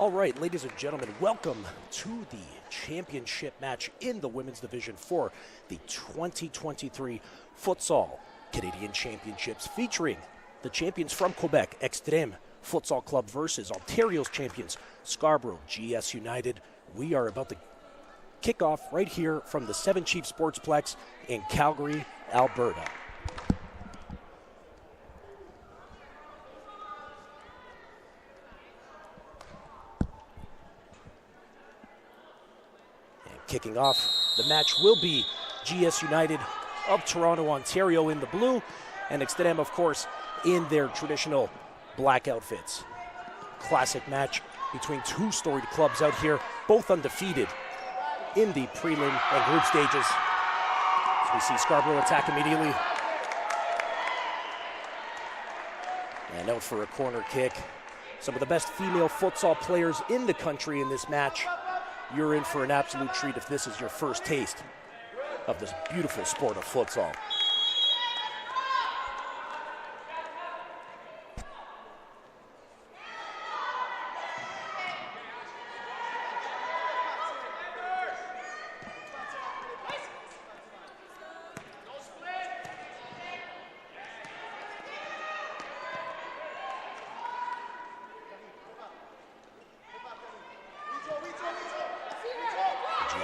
All right, ladies and gentlemen, welcome to the championship match in the women's division for the 2023 Futsal Canadian Championships, featuring the champions from Quebec, Xtreme Futsal Club versus Ontario's champions, Scarborough GS United. We are about to kick off right here from the Seven Chiefs Sportsplex in Calgary, Alberta. Kicking off the match will be GS United of Toronto, Ontario in the blue, and Xtreme, of course, in their traditional black outfits. Classic match between two storied clubs out here, both undefeated in the prelim and group stages. As we see Scarborough attack immediately. And out for a corner kick. Some of the best female futsal players in the country in this match. You're in for an absolute treat if this is your first taste of this beautiful sport of futsal.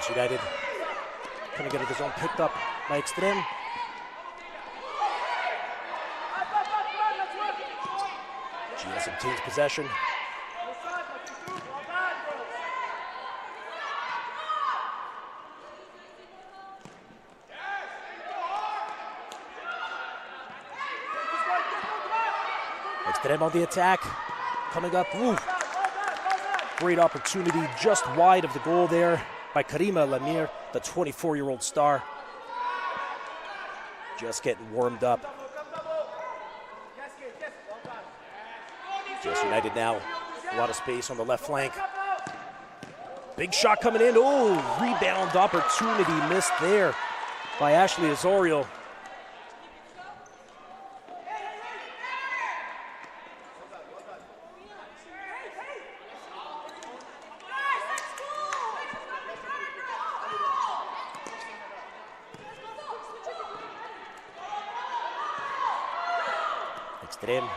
GS United coming out of the zone, picked up by Xtreme. GS obtains possession. Xtreme on the attack, coming up. Ooh. Great opportunity just wide of the goal there by Karima Lamir, the 24-year-old star. Just getting warmed up. GS United now, a lot of space on the left flank. Big shot coming in. Oh, rebound opportunity missed there by Ashley Osorio. Xtreme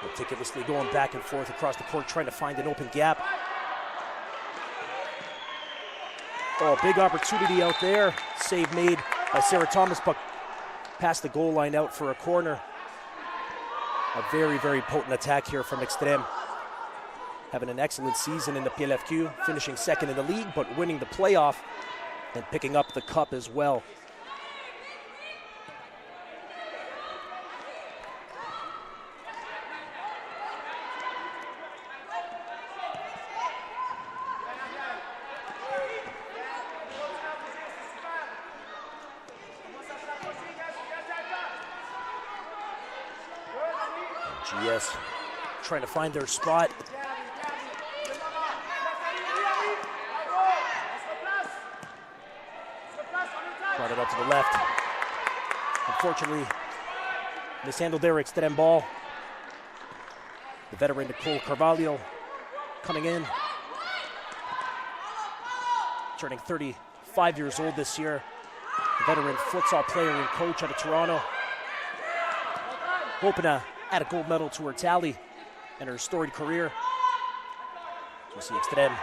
meticulously going back and forth across the court, trying to find an open gap. Oh, big opportunity out there. Save made by Sarah Thomas, but past the goal line out for a corner. A very, very potent attack here from Xtreme. Having an excellent season in the PLFQ, finishing second in the league, but winning the playoff and picking up the cup as well. GS trying to find their spot. Brought it up to the left. Unfortunately, mishandled their Xtreme ball. The veteran Nicole Carvalho coming in. Turning 35 years old this year. A veteran futsal player and coach out of Toronto. Hoping to add a gold medal to her tally and her storied career. So we see Xtreme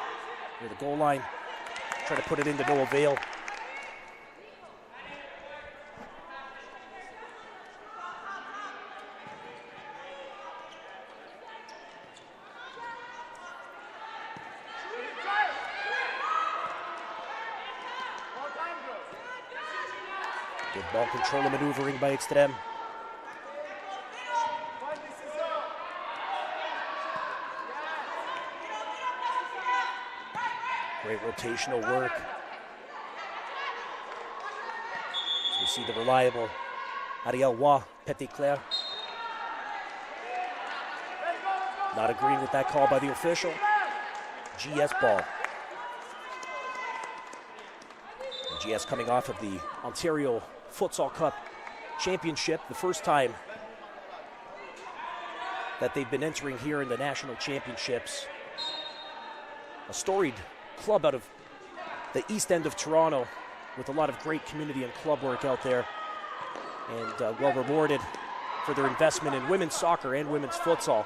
near the goal line, trying to put it into no avail. Good ball control and maneuvering by Xtreme. Great rotational work. So we see the reliable Ariel Wa Petit-Claire. Not agreeing with that call by the official. GS ball. And GS coming off of the Ontario Futsal Cup Championship, the first time that they've been entering here in the national championships. a storied club out of the east end of Toronto with a lot of great community and club work out there, and well rewarded for their investment in women's soccer and women's futsal.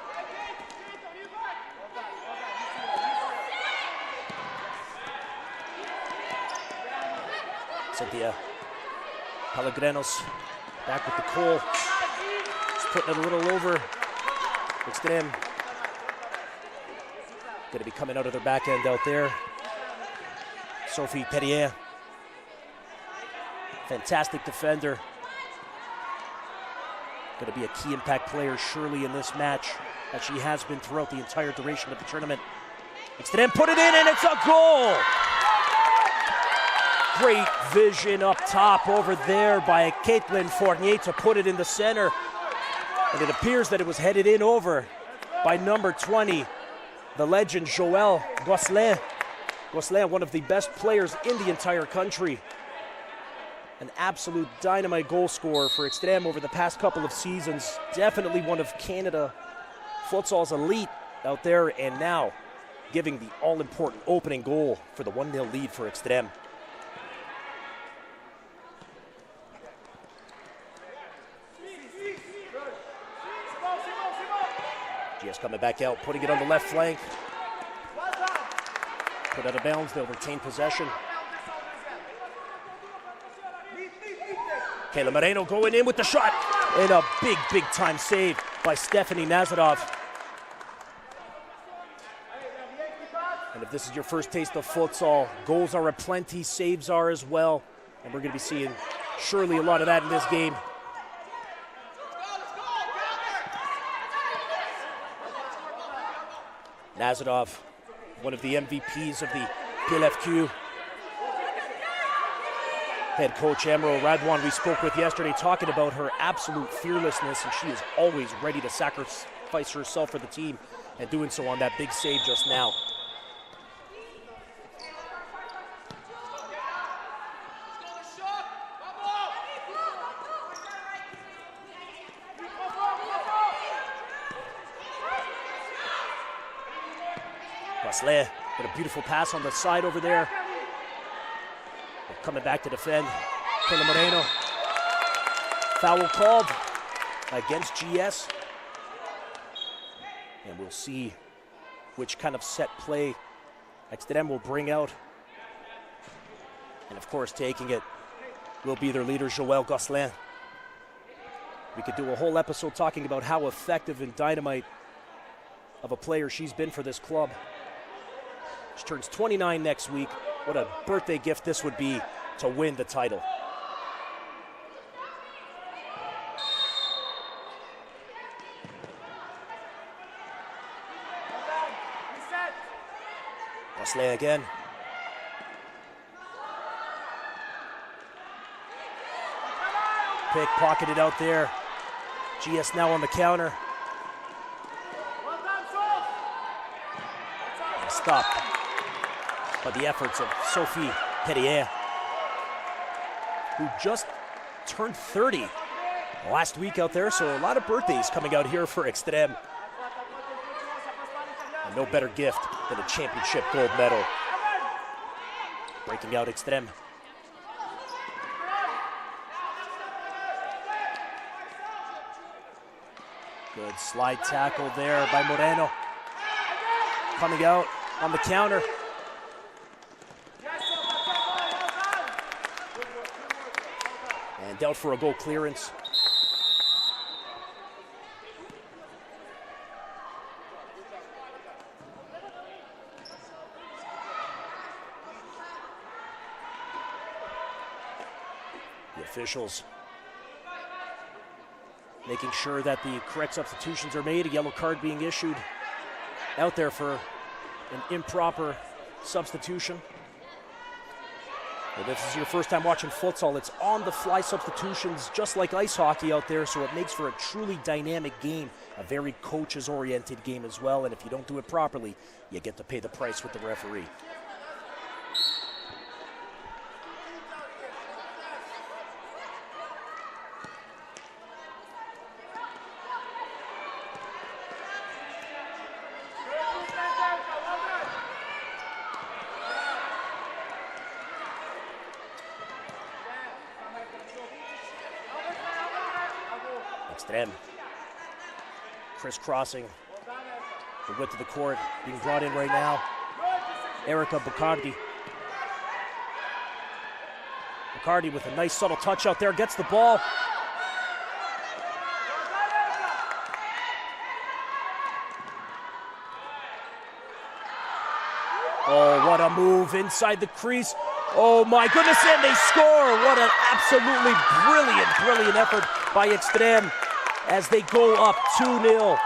Cynthia Pellegrinos back with the goal. Just putting it a little over. Xtreme going to be coming out of their back end out there. Sophie Perrier, fantastic defender. Going to be a key impact player surely in this match, as she has been throughout the entire duration of the tournament. Xtreme put it in, and it's a goal! Great vision up top over there by Caitlin Fournier to put it in the center. And it appears that it was headed in over by number 20, the legend Joëlle Gosselin. Gosselin, one of the best players in the entire country. An absolute dynamite goal scorer for Xtreme over the past couple of seasons. Definitely one of Canada futsal's elite out there, and now giving the all-important opening goal for the 1-0 lead for Xtreme. GS coming back out, putting it on the left flank. Put out of bounds, they'll retain possession. Kayla Moreno going in with the shot. And a big time save by Stephanie Nazarov. And if this is your first taste of futsal, goals are aplenty, saves are as well. And we're going to be seeing surely a lot of that in this game. Nazarov, one of the MVPs of the PLFQ. Head coach Emerald Radwan, we spoke with yesterday, talking about her absolute fearlessness, and she is always ready to sacrifice herself for the team, and doing so on that big save just now. Gosselin with a beautiful pass on the side over there. Coming back to defend. Kayla Moreno. Foul called against GS. And we'll see which kind of set play Xtreme will bring out. And of course, taking it will be their leader, Joëlle Gosselin. We could do a whole episode talking about how effective and dynamite of a player she's been for this club. She turns 29 next week. What a birthday gift this would be to win the title. Gosselin again. Pickpocketed out there. GS now on the counter. Stopped by the efforts of Sophie Perrier, who just turned 30 last week out there, so a lot of birthdays coming out here for Xtreme. And no better gift than a championship gold medal. Breaking out Xtreme. Good slide tackle there by Moreno. Coming out on the counter. And out for a goal clearance. The officials making sure that the correct substitutions are made, a yellow card being issued out there for an improper substitution. If this is your first time watching futsal, it's on-the-fly substitutions just like ice hockey out there, so it makes for a truly dynamic game, a very coaches-oriented game as well, and if you don't do it properly, you get to pay the price with the referee. Xtreme crisscrossing the width of the court, being brought in right now. Erica Bacardi. Bacardi with a nice subtle touch out there, gets the ball. Oh, what a move inside the crease. Oh my goodness, and they score. What an absolutely brilliant effort by Xtreme as they go up 2-0.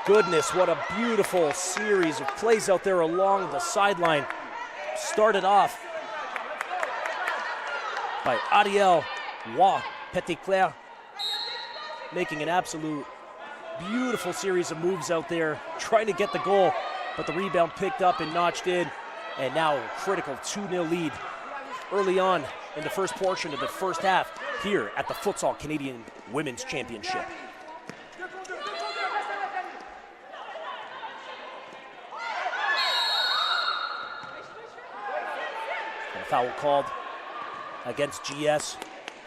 Goodness, what a beautiful series of plays out there along the sideline. Started off by Ariel Petitclerc, making an absolute beautiful series of moves out there, trying to get the goal, but the rebound picked up and notched in, and now a critical 2-0 lead early on in the first portion of the first half here at the Futsal Canadian Women's Championship. And a foul called against GS.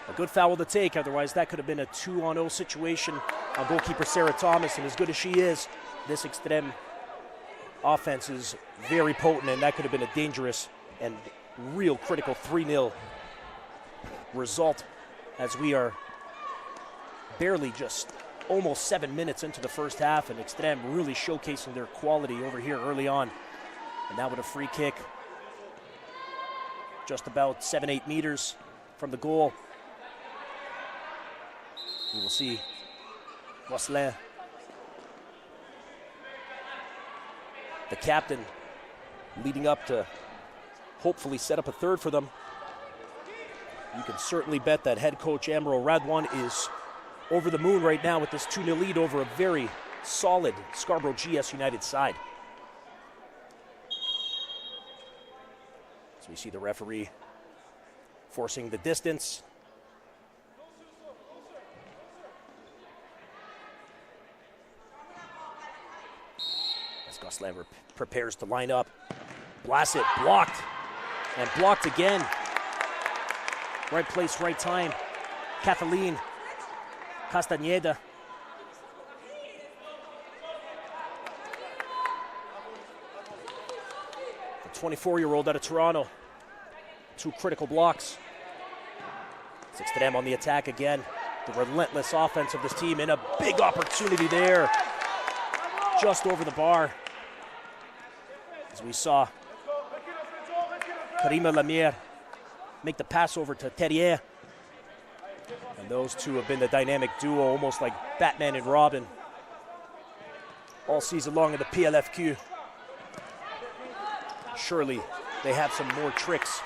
A good foul to take, otherwise that could have been a 2-on-0 situation on goalkeeper Sarah Thomas, and as good as she is, this Xtreme offense is very potent, and that could have been a dangerous and real critical 3-0 result, as we are barely just almost 7 minutes into the first half, and Xtreme really showcasing their quality over here early on. And now with a free kick, just about 7-8 meters from the goal. We will see Gosselin, the captain, leading up to hopefully set up a third for them. You can certainly bet that head coach Amro Radwan is over the moon right now with this 2-0 lead over a very solid Scarborough GS United side. So we see the referee forcing the distance. As Gosselin prepares to line up. Blasts it, blocked, and blocked again. Right place, right time. Kathleen Castañeda. The 24-year-old out of Toronto. 2 critical blocks. Xtreme on the attack again. The relentless offense of this team, and a big opportunity there. Just over the bar. As we saw Karima Lemire make the pass over to Terrier. And those two have been the dynamic duo, almost like Batman and Robin, all season long in the PLFQ. Surely they have some more tricks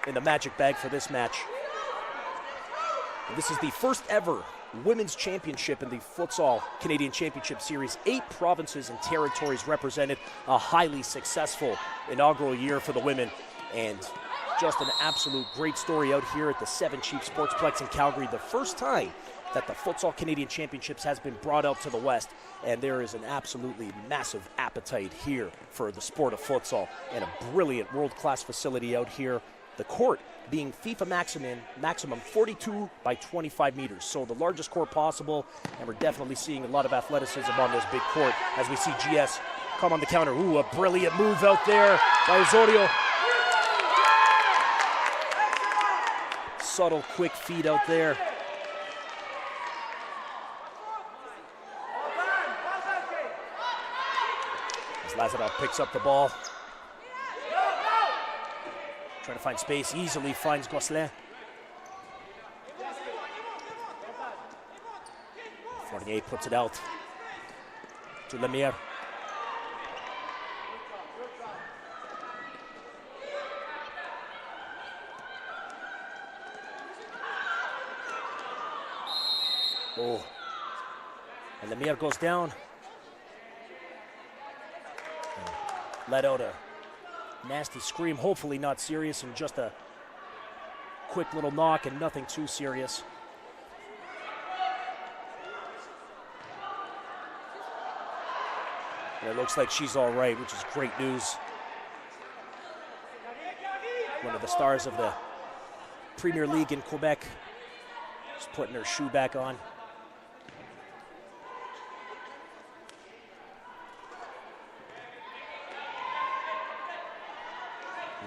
in the magic bag for this match. And this is the first ever women's championship in the Futsal Canadian Championship Series. 8 provinces and territories represented, a highly successful inaugural year for the women, and just an absolute great story out here at the Seven Chiefs Sportsplex in Calgary. The first time that the Futsal Canadian Championships has been brought out to the West, and there is an absolutely massive appetite here for the sport of futsal, and a brilliant world-class facility out here. The court being FIFA maximum 42 by 25 meters, so the largest court possible, and we're definitely seeing a lot of athleticism on this big court as we see GS come on the counter. Ooh, a brilliant move out there by Osorio. Subtle, quick feed out there. As Lazarov picks up the ball. Trying to find space, easily finds Gosselin. Fournier puts it out to Lemire. Oh, and Lemire goes down. And let out a nasty scream, hopefully not serious, and just a quick little knock and nothing too serious. And it looks like she's all right, which is great news. One of the stars of the Premier League in Quebec, just putting her shoe back on.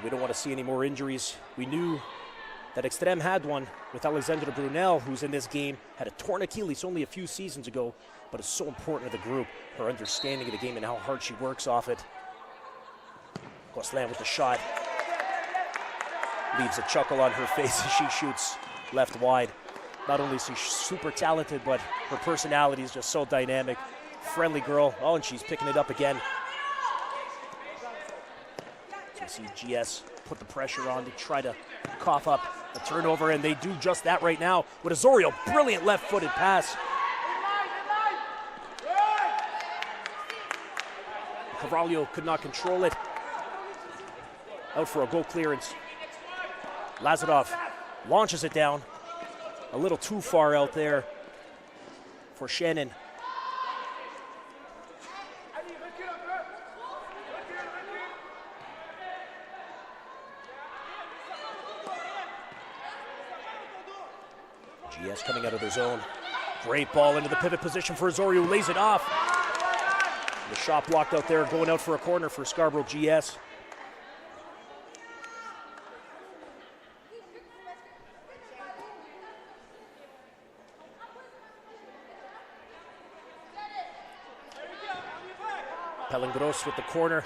We don't want to see any more injuries. We knew that Xtreme had one with Alexandra Brunel, who's in this game, had a torn Achilles only a few seasons ago, but is so important to the group, her understanding of the game and how hard she works off it. Gosselin with the shot. Leaves a chuckle on her face as she shoots left wide. Not only is she super talented, but her personality is just so dynamic. Friendly girl. Oh, and she's picking it up again. So you see GS put the pressure on to try to cough up a turnover, and they do just that right now with Osorio. Brilliant left-footed pass. Carvalho could not control it. Out for a goal clearance. Lazarov launches it down. A little too far out there for Shannon. GS coming out of their zone. Great ball into the pivot position for Osorio, lays it off. The shot blocked out there, going out for a corner for Scarborough GS. Pelengros with the corner.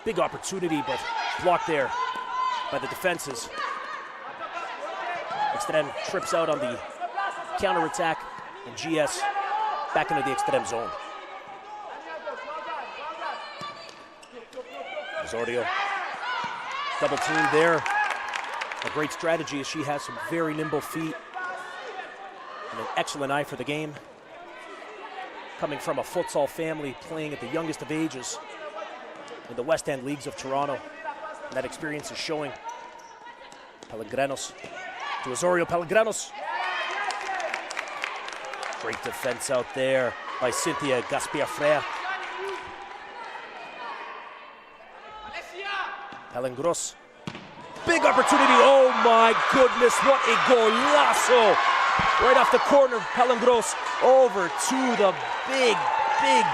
Big opportunity, but blocked there by the defenses. Xtreme trips out on the counterattack, and GS back into the Xtreme zone. Osorio, double team there. A great strategy as she has some very nimble feet and an excellent eye for the game. Coming from a futsal family, playing at the youngest of ages in the West End Leagues of Toronto. And that experience is showing. Pellegranos to Osorio. Pellegranos. Great defense out there by Cynthia Gaspia-Freya. Pelengros. Big opportunity. Oh my goodness, what a golazo. Right off the corner, Pelengros over to the big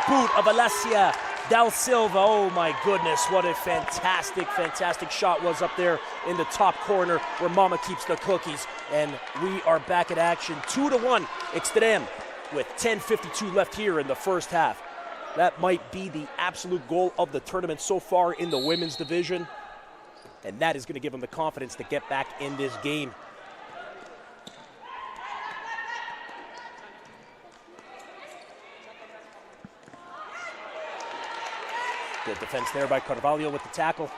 boot of Alessia Dal Silva. Oh my goodness, what a fantastic shot was up there in the top corner where Mama keeps the cookies. And we are back at action, 2-1 Xtreme with 10:52 left here in the first half. That might be the absolute goal of the tournament so far in the women's division. And that is going to give them the confidence to get back in this game. Good defense there by Carvalho with the tackle.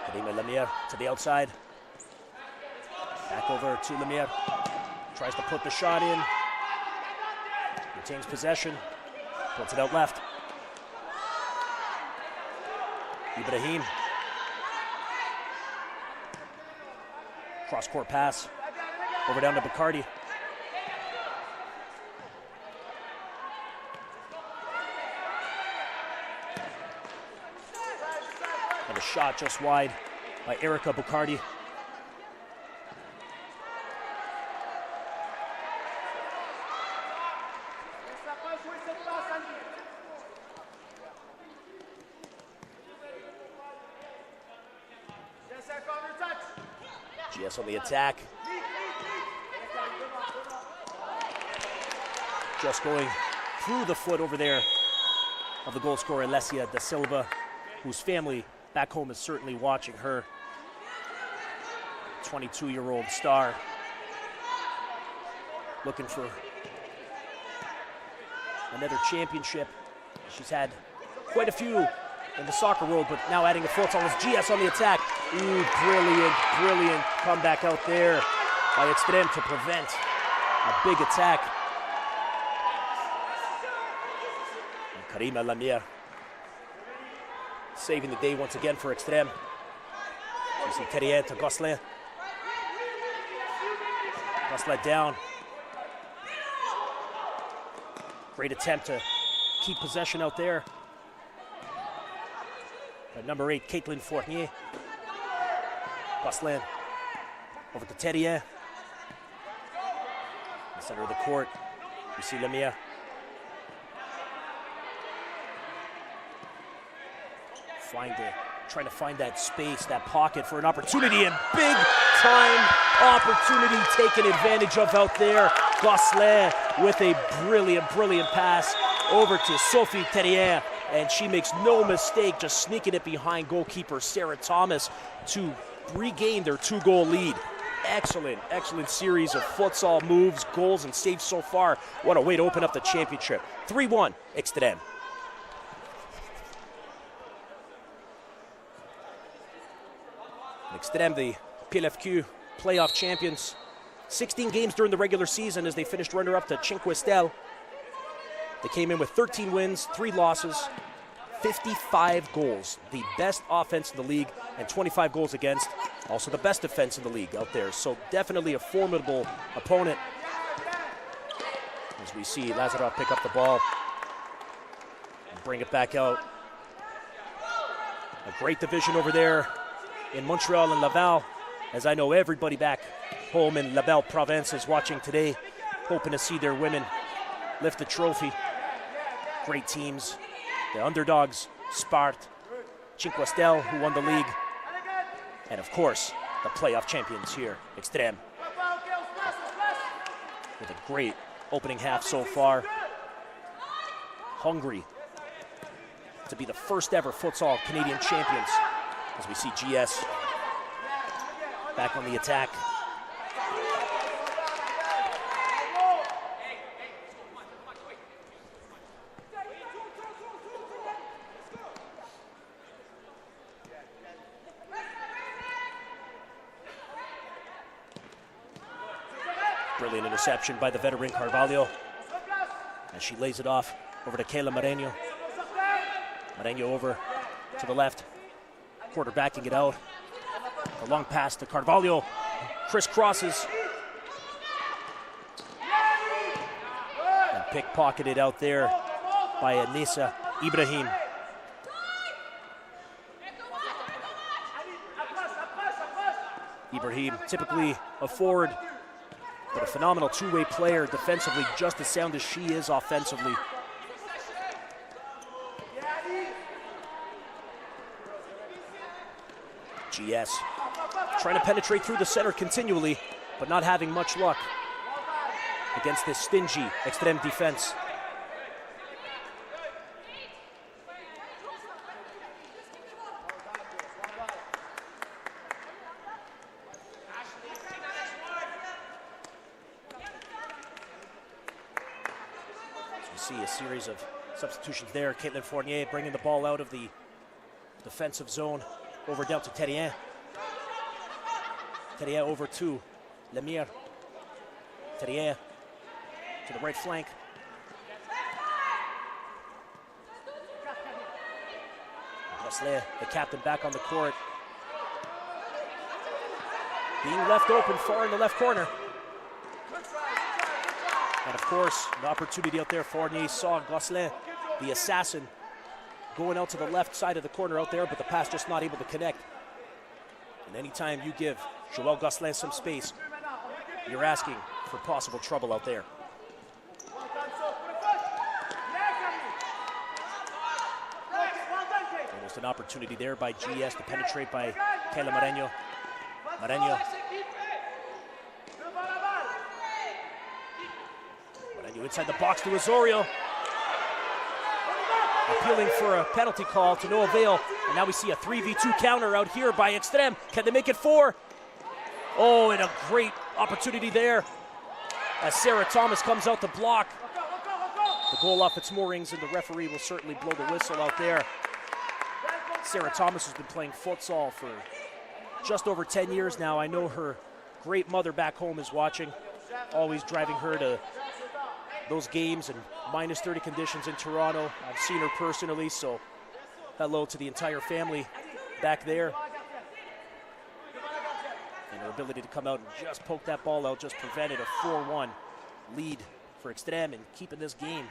Karima Lemire to the outside. Back over to Lemire. Tries to put the shot in. Retains possession. Puts it out left. Ibrahim. Cross-court pass. Over down to Bacardi. And a shot just wide by Erica Bacardi. GS on the attack. Just going through the foot over there of the goal scorer, Alessia Da Silva, whose family back home is certainly watching her. 22-year-old star. Looking for another championship. She's had quite a few in the soccer world, but now adding a futsal is GS on the attack. Ooh, brilliant comeback out there by Xtreme to prevent a big attack. And Karima Lemire saving the day once again for Xtreme. You see Terrier to Gosselin. Gosselin down. Great attempt to keep possession out there. By number 8, Caitlin Fournier. Gosselin Over to Terrien. In the center of the court, you see Lemire. Trying to find that space, that pocket for an opportunity, and big time opportunity taken advantage of out there. Gosselin with a brilliant pass over to Sophie Terrien, and she makes no mistake just sneaking it behind goalkeeper Sarah Thomas to regain their 2-goal lead. Excellent series of futsal moves, goals, and saves so far. What a way to open up the championship. 3-1, Xtreme. Xtreme, the PLFQ playoff champions. 16 games during the regular season as they finished runner-up to Cinque Stelle. They came in with 13 wins, 3 losses, 55 goals. The best offense in the league and 25 goals against. Also the best defense in the league out there. So definitely a formidable opponent. As we see Lazarov pick up the ball and bring it back out. A great division over there in Montreal and Laval, as I know everybody back home in La Belle Province is watching today, hoping to see their women lift the trophy. Great teams, the underdogs, Sparte, Cinque Stelle, who won the league, and of course, the playoff champions here, Xtreme. With a great opening half so far. Hungry to be the first ever futsal Canadian champions. As we see GS back on the attack. Brilliant interception by the veteran Carvalho. As she lays it off over to Kayla Marenio. Marenio over to the left. Quarterbacking it out. A long pass to Carvalho. Crisscrosses. And pickpocketed out there by Anissa Ibrahim. Ibrahim, typically a forward, but a phenomenal two-way player defensively, just as sound as she is offensively. GS trying to penetrate through the center continually, but not having much luck against this stingy Xtreme defense. As we see a series of substitutions there. Caitlin Fournier bringing the ball out of the defensive zone. Over down to Terrien. Terrien over to Lemire. Terrien to the right flank. Gosselin, the captain, back on the court. Being left open far in the left corner. And of course, an opportunity out there. Fournier saw Gosselin, the assassin, going out to the left side of the corner out there, but the pass just not able to connect. And anytime you give Joël Gosselin some space, you're asking for possible trouble out there. Almost an opportunity there by GS to penetrate by Kayla Marenio. Marenio inside the box to Osorio. Appealing for a penalty call to no avail. And now we see a 3v2 counter out here by Xtreme. Can they make it 4? Oh, and a great opportunity there as Sarah Thomas comes out to block. The goal off its moorings, and the referee will certainly blow the whistle out there. Sarah Thomas has been playing futsal for just over 10 years now. I know her great mother back home is watching, always driving her to those games in minus 30 conditions in Toronto. I've seen her personally, so hello to the entire family back there. And her ability to come out and just poke that ball out just prevented a 4-1 lead for Xtreme and keeping this game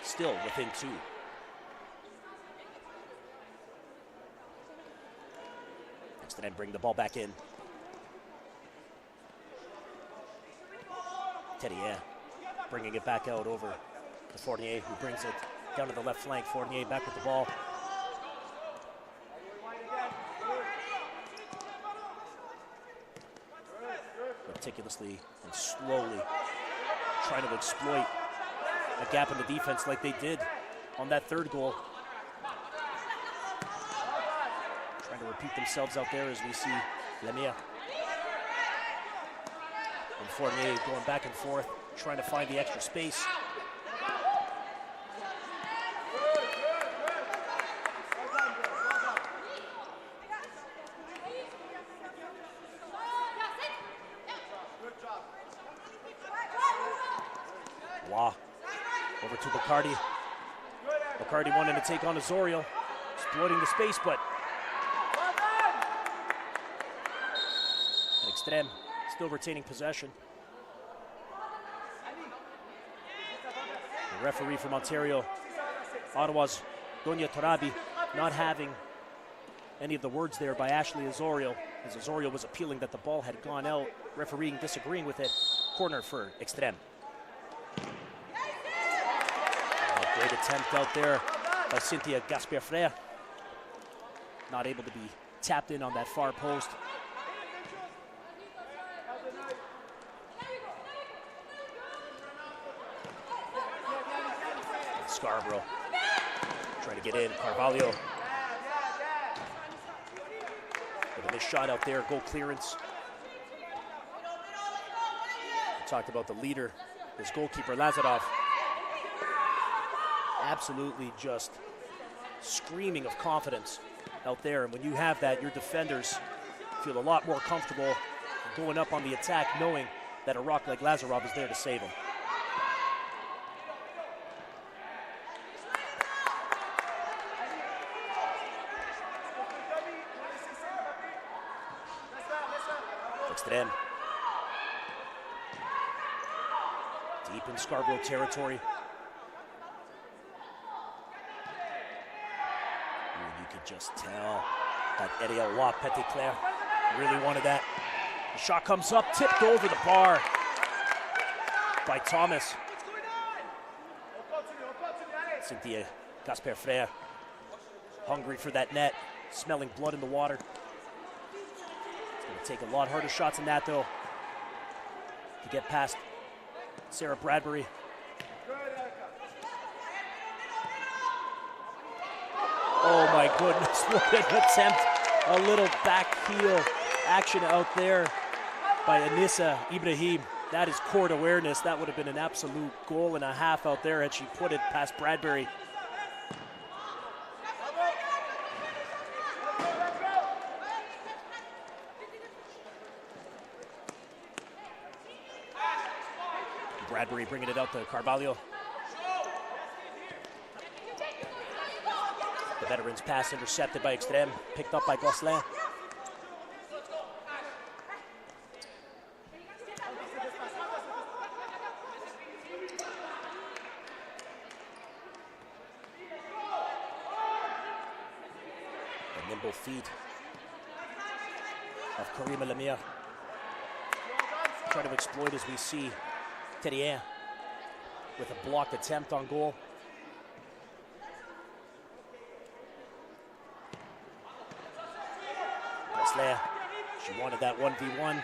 still within 2. Xtreme bring the ball back in. Terrier bringing it back out over to Fournier, who brings it down to the left flank. Fournier back with the ball. Meticulously and slowly trying to exploit a gap in the defense like they did on that third goal. Trying to repeat themselves out there as we see Lemire and Fournier going back and forth, trying to find the extra space. Wow. Over to Bacardi. Bacardi wanted to take on Osorio, exploiting the space, but Xtreme still retaining possession. The referee from Ontario, Ottawa's Donia Torabi, not having any of the words there by Ashley Osorio, as Osorio was appealing that the ball had gone out, refereeing disagreeing with it. Corner for Xtreme. Great attempt out there by Cynthia Gasper-Frere. Not able to be tapped in on that far post. Scarborough trying to get in. Carvalho with a missed shot out there. Goal clearance. We talked about the leader, his goalkeeper Lazarov. Absolutely just screaming of confidence out there. And when you have that, your defenders feel a lot more comfortable going up on the attack, knowing that a rock like Lazarov is there to save them. Xtreme. Deep in Scarborough territory. You could just tell that Ariel Petitclerc really wanted that. The shot comes up, tipped over the bar by Thomas. Cynthia Gasper-Frere, hungry for that net, smelling blood in the water. Take a lot harder shots than that, though, to get past Sarah Bradbury. Oh my goodness, what an attempt. A little back heel action out there by Anissa Ibrahim. That is court awareness. That would have been an absolute goal and a half out there had she put it past Bradbury. Bradbury bringing it out to Carvalho. The veteran's pass intercepted by Xtreme, picked up by Gosselin. The nimble feet of Karima Lemire. Trying to exploit as we see Terrier with a blocked attempt on goal. Gosselin, she wanted that 1v1.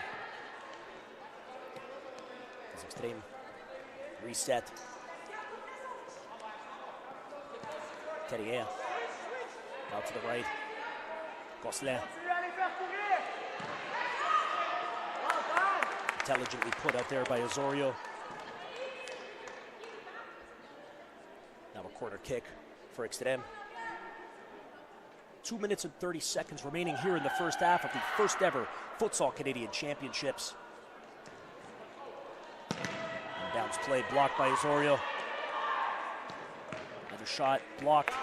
As Xtreme reset. Terrier out to the right. Gosselin. Intelligently put out there by Osorio. Now a corner kick for Xtreme. 2 minutes and 30 seconds remaining here in the first half of the first ever Futsal Canadian Championships. Inbounds play blocked by Osorio. Another shot blocked.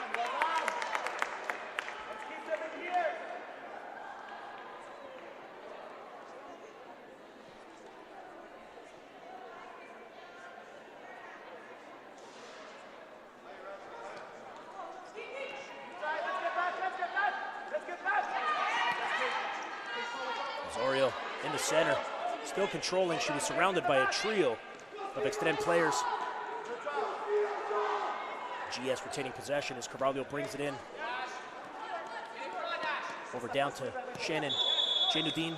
Osorio in the center, still controlling. She was surrounded by a trio of Xtreme players. GS retaining possession as Carvalho brings it in. Over down to Shannon. Janudine,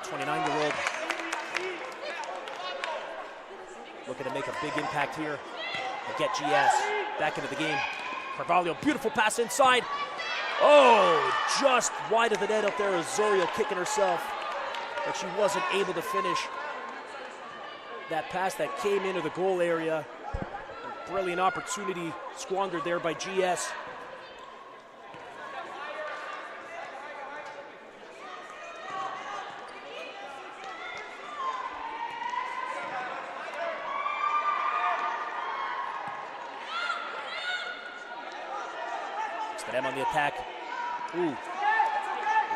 29-year-old. Looking to make a big impact here and get GS back into the game. Carvalho, beautiful pass inside. Oh, just wide of the net up there. Azorio kicking herself, but she wasn't able to finish that pass that came into the goal area. A brilliant opportunity squandered there by GS. Xtreme on the attack. Ooh,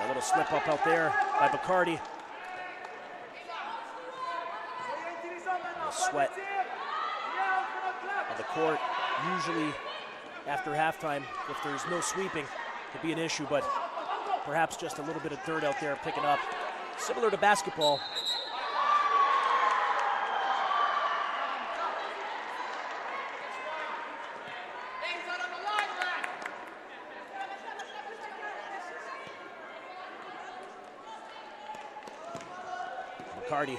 a little slip up out there by Bacardi. Sweat on the court. Usually after halftime, if there's no sweeping, it could be an issue, but perhaps just a little bit of dirt out there picking up. Similar to basketball. Bacardi.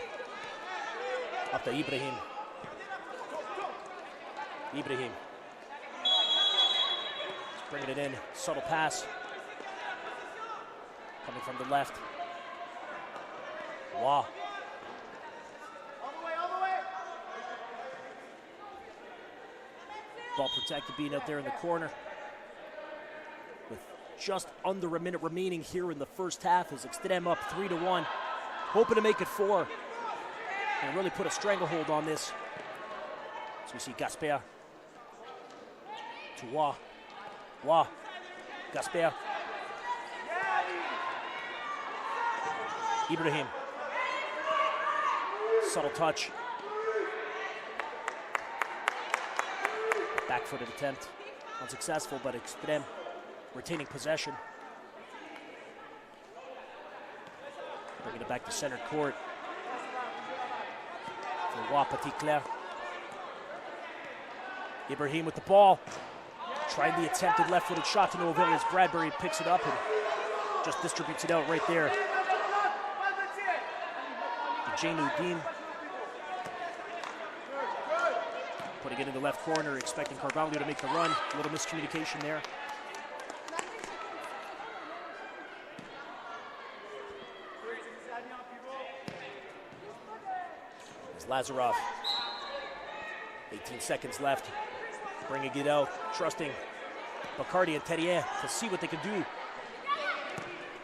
Up to Ibrahim. Ibrahim. Just bringing it in. Subtle pass. Coming from the left. Wow. Ball protected, being out there in the corner. With just under a minute remaining here in the first half as Xtreme up 3-1. Hoping to make it 4. And really put a stranglehold on this. So we see Gaspar to Wa. Gaspar. Ibrahim. Subtle touch. Back-footed attempt. Unsuccessful, but Xtreme retaining possession. Bringing it back to center court. For Wa Petit-Clair. Ibrahim with the ball. Tried the attempted left-footed shot to no avail as Bradbury picks it up and just distributes it out right there. Janudine. Putting it in the left corner, expecting Carvalho to make the run. A little miscommunication there. Lazarov, 18 seconds left, bringing it out, trusting Bacardi and Terrier to see what they can do,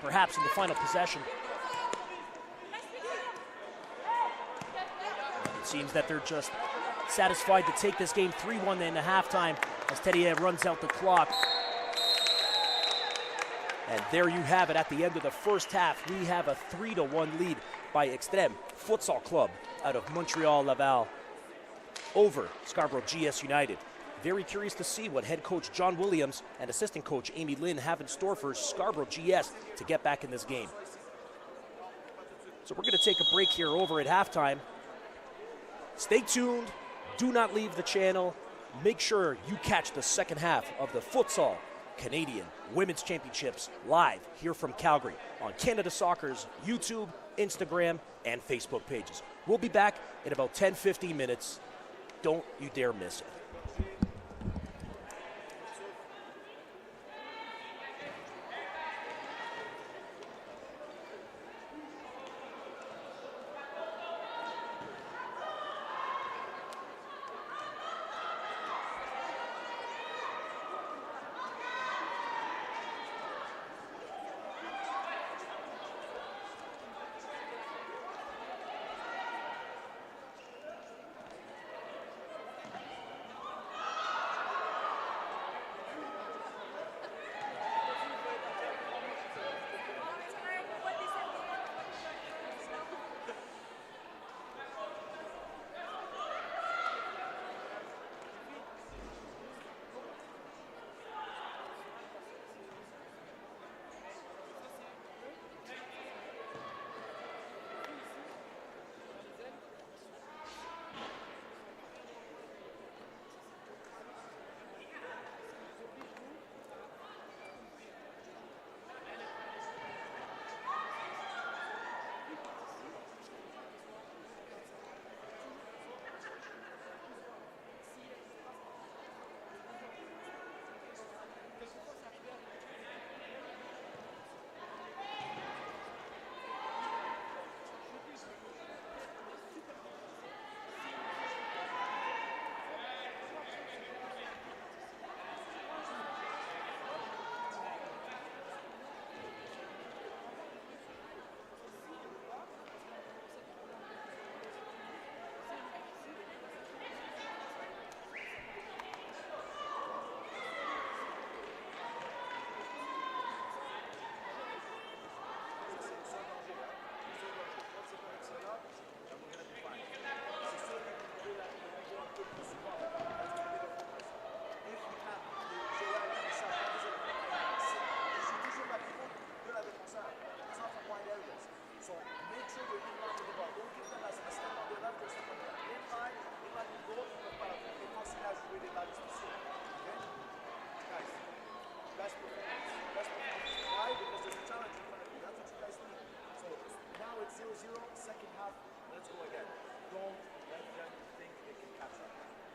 perhaps in the final possession. It seems that they're just satisfied to take this game 3-1 in the halftime as Terrier runs out the clock. And there you have it at the end of the first half. We have a 3-1 lead by Xtreme Futsal Club out of Montreal Laval over Scarborough GS United. Very curious to see what head coach John Williams and assistant coach Amy Lynn have in store for Scarborough GS to get back in this game. So we're going to take a break here over at halftime. Stay tuned. Do not leave the channel. Make sure you catch the second half of the Futsal Canadian Women's Championships live here from Calgary on Canada Soccer's YouTube, Instagram, and Facebook pages. We'll be back in about 10-15 minutes. Don't you dare miss it.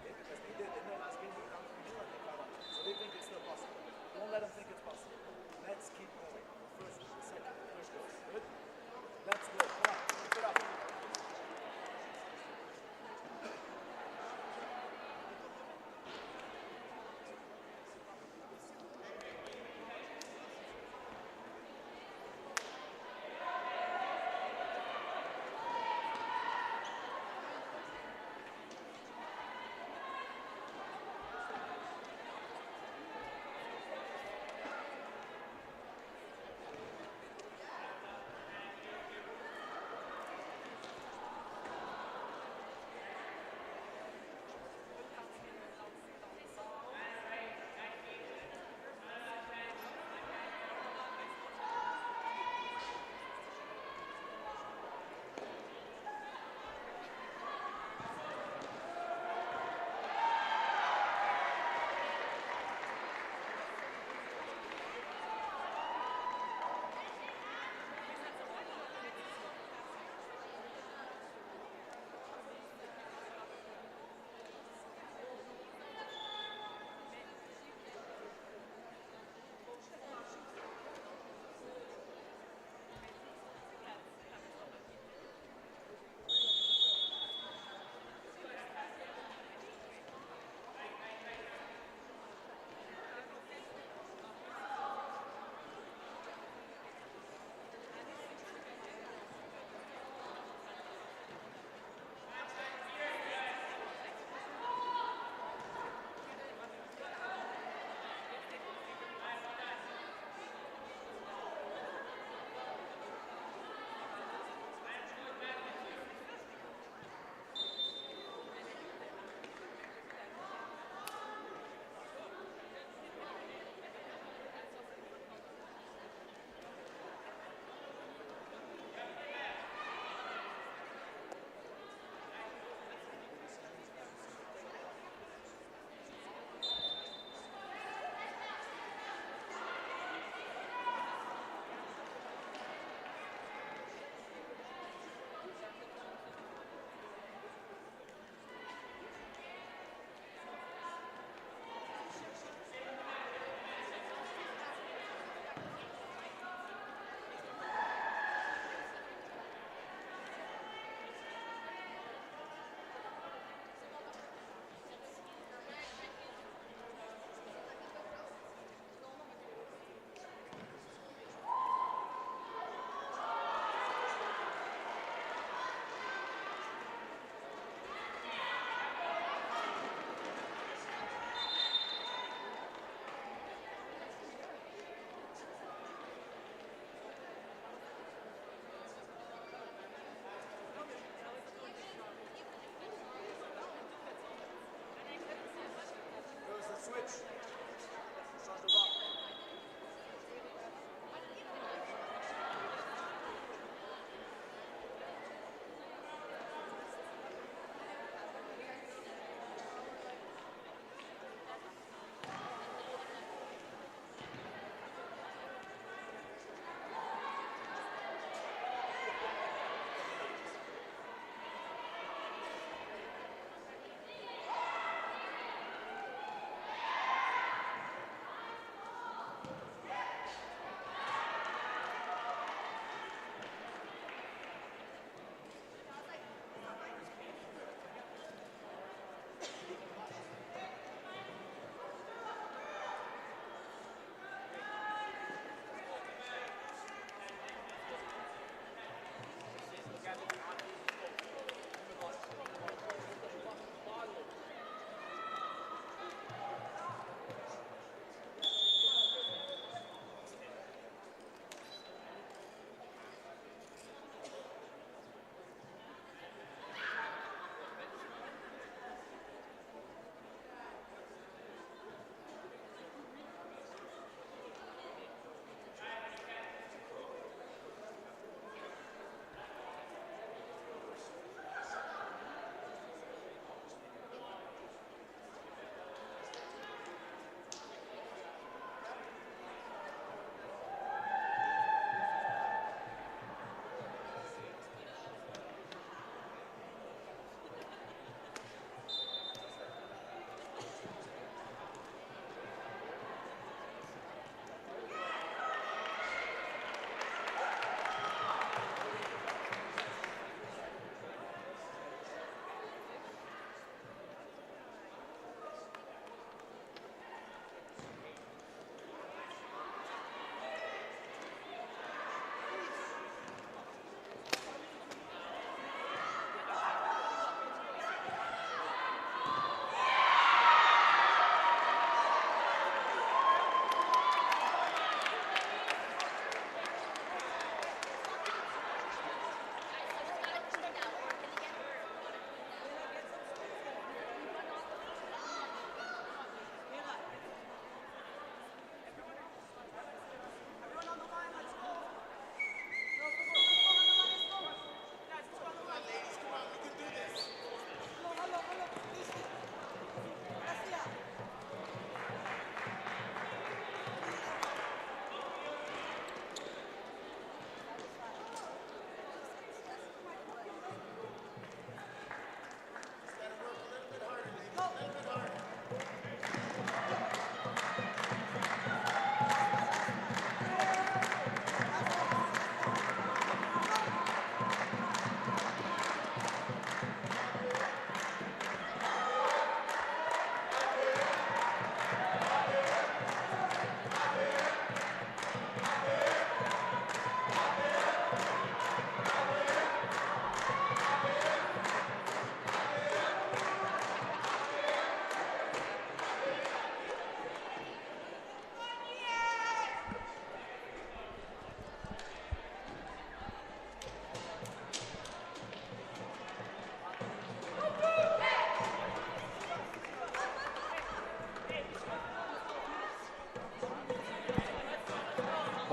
Because they know last game they were down 3-0 and they got up. So they think it's still possible. Don't let them think it's possible. Let's keep going. First, second, third goal. Good? Let's go. Come on. Keep it up.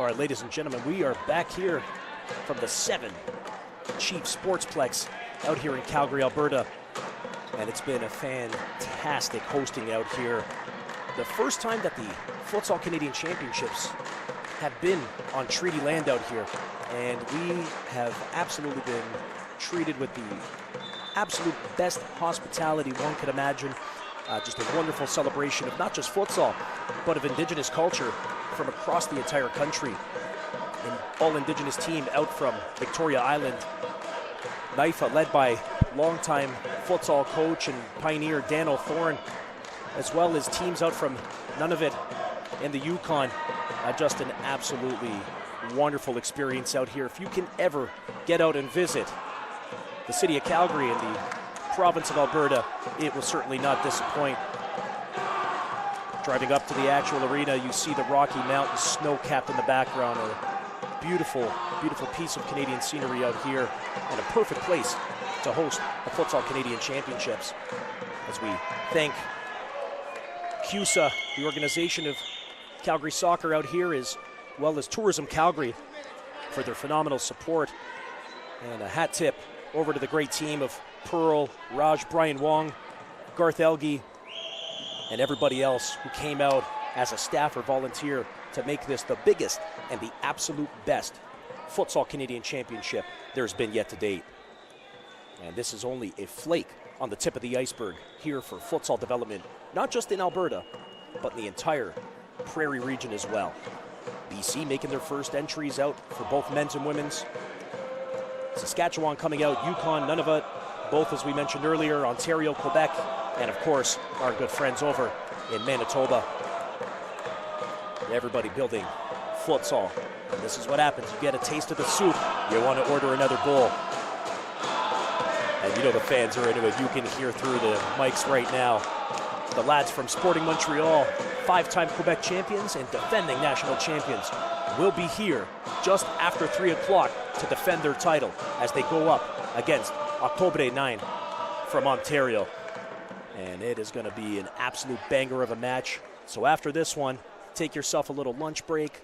All right, ladies and gentlemen, we are back here from the 7 Chief Sportsplex out here in Calgary, Alberta. And it's been a fantastic hosting out here. The first time that the Futsal Canadian Championships have been on treaty land out here. And we have absolutely been treated with the absolute best hospitality one could imagine. Just a wonderful celebration of not just futsal, but of Indigenous culture from across the entire country. An all-Indigenous team out from Victoria Island. NIFA led by longtime futsal coach and pioneer Dan O'Thorne, as well as teams out from Nunavut and the Yukon. Just an absolutely wonderful experience out here. If you can ever get out and visit the city of Calgary and the province of Alberta, it will certainly not disappoint. Driving up to the actual arena, you see the Rocky Mountains snow-capped in the background. A beautiful, beautiful piece of Canadian scenery out here, and a perfect place to host the Futsal Canadian Championships. As we thank CUSA, the organization of Calgary Soccer out here, as well as Tourism Calgary, for their phenomenal support. And a hat tip over to the great team of Pearl, Raj, Brian Wong, Garth Elgie, and everybody else who came out as a staff or volunteer to make this the biggest and the absolute best Futsal Canadian Championship there's been yet to date. And this is only a flake on the tip of the iceberg here for futsal development, not just in Alberta, but in the entire Prairie region as well. BC making their first entries out for both men's and women's. Saskatchewan coming out, Yukon, Nunavut, both as we mentioned earlier, Ontario, Quebec, and of course our good friends over in Manitoba. Everybody building futsal. And this is what happens. You get a taste of the soup, you want to order another bowl. And you know the fans are into it. You can hear through the mics right now. The lads from Sporting Montreal, 5-time Quebec champions and defending national champions, will be here just after 3 o'clock to defend their title as they go up against Octobre 9 from Ontario. And it is going to be an absolute banger of a match. So after this one, take yourself a little lunch break,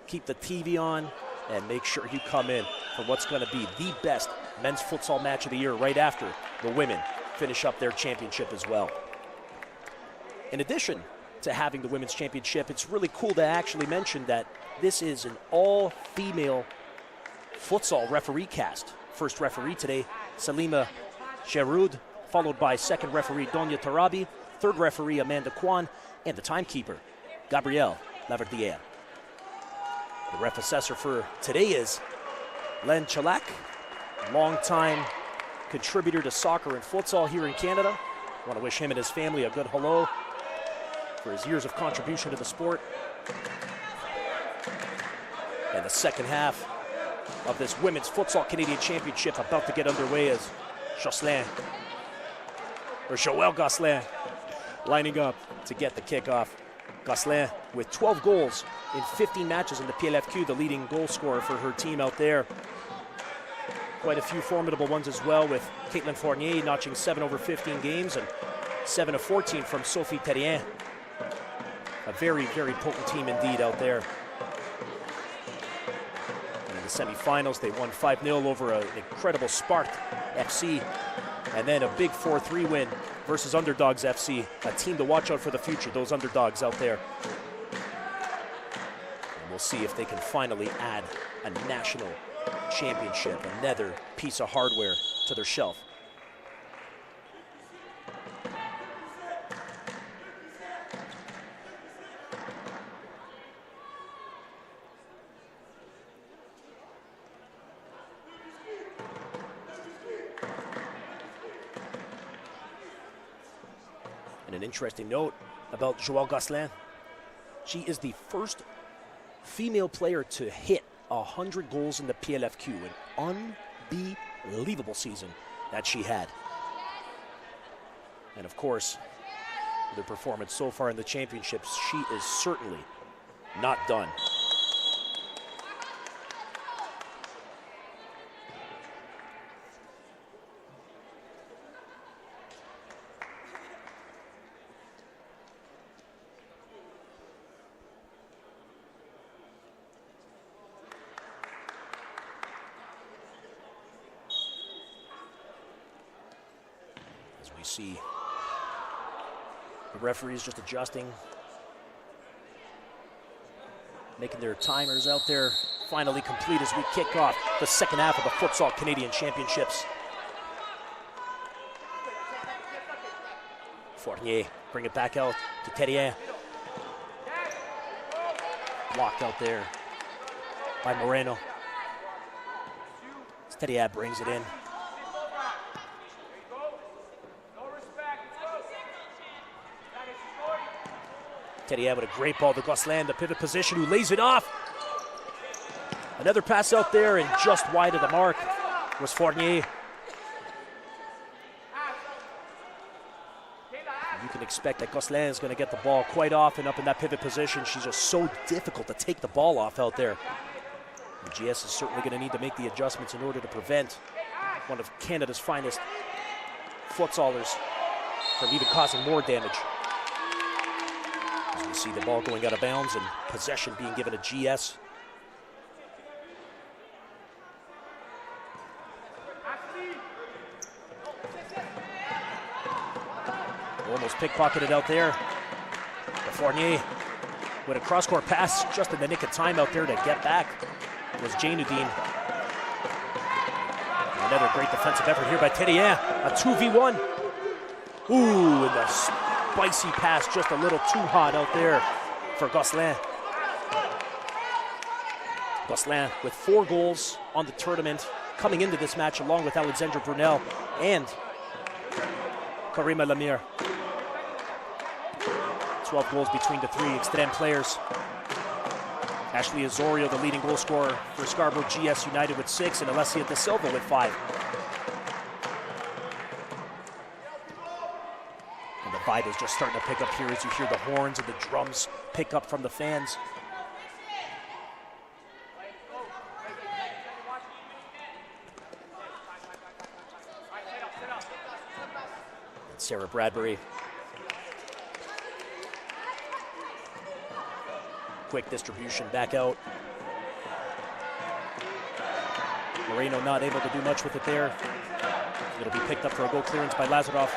keep the TV on, and make sure you come in for what's going to be the best men's futsal match of the year right after the women finish up their championship as well. In addition to having the women's championship, it's really cool to actually mention that this is an all-female futsal referee cast. First referee today, Salima Sherud, followed by second referee Donya Tarabi, third referee Amanda Kwan, and the timekeeper, Gabrielle Laverdiere. The ref assessor for today is Len Chalak, longtime contributor to soccer and futsal here in Canada. I want to wish him and his family a good hello for his years of contribution to the sport. And the second half of this Women's Futsal Canadian Championship about to get underway as Joel Gosselin lining up to get the kickoff. Gosselin with 12 goals in 15 matches in the PLFQ, the leading goal scorer for her team out there. Quite a few formidable ones as well, with Caitlin Fournier notching 7 over 15 games and 7 of 14 from Sophie Terrien. A very, very potent team indeed out there. And in the semifinals, they won 5-0 over an incredible Spark FC. And then a big 4-3 win versus Underdogs FC, a team to watch out for the future, those Underdogs out there. And we'll see if they can finally add a national championship, another piece of hardware to their shelf. And an interesting note about Joelle Gosselin, she is the first female player to hit 100 goals in the PLFQ, an unbelievable season that she had. And of course, with her performance so far in the championships, she is certainly not done. As we see the referees just adjusting, making their timers out there finally complete as we kick off the second half of the Futsal Canadian Championships. Fournier bring it back out to Terrien. Blocked out there by Moreno. Terrien brings it in. Terrien with a great ball to Gosselin, the pivot position, who lays it off. Another pass out there, and just wide of the mark was Fournier. You can expect that Gosselin is going to get the ball quite often up in that pivot position. She's just so difficult to take the ball off out there. The GS is certainly going to need to make the adjustments in order to prevent one of Canada's finest futsalers from even causing more damage. As we see the ball going out of bounds and possession being given to GS. Almost pickpocketed out there. The Fournier with a cross-court pass just in the nick of time out there to get back was Jainuddin. Another great defensive effort here by Terrien. A 2v1. Ooh, and the spicy pass just a little too hot out there for Gosselin. Gosselin with 4 goals on the tournament coming into this match, along with Alexandra Brunel and Karima Lemire. 12 goals between the 3 Xtreme players. Ashley Azorio, the leading goal scorer for Scarborough GS United with 6, and Alessia Da Silva with 5. And the vibe is just starting to pick up here as you hear the horns and the drums pick up from the fans. And Sarah Bradbury. Quick distribution back out. Moreno not able to do much with it there. It'll be picked up for a goal clearance by Lazarov.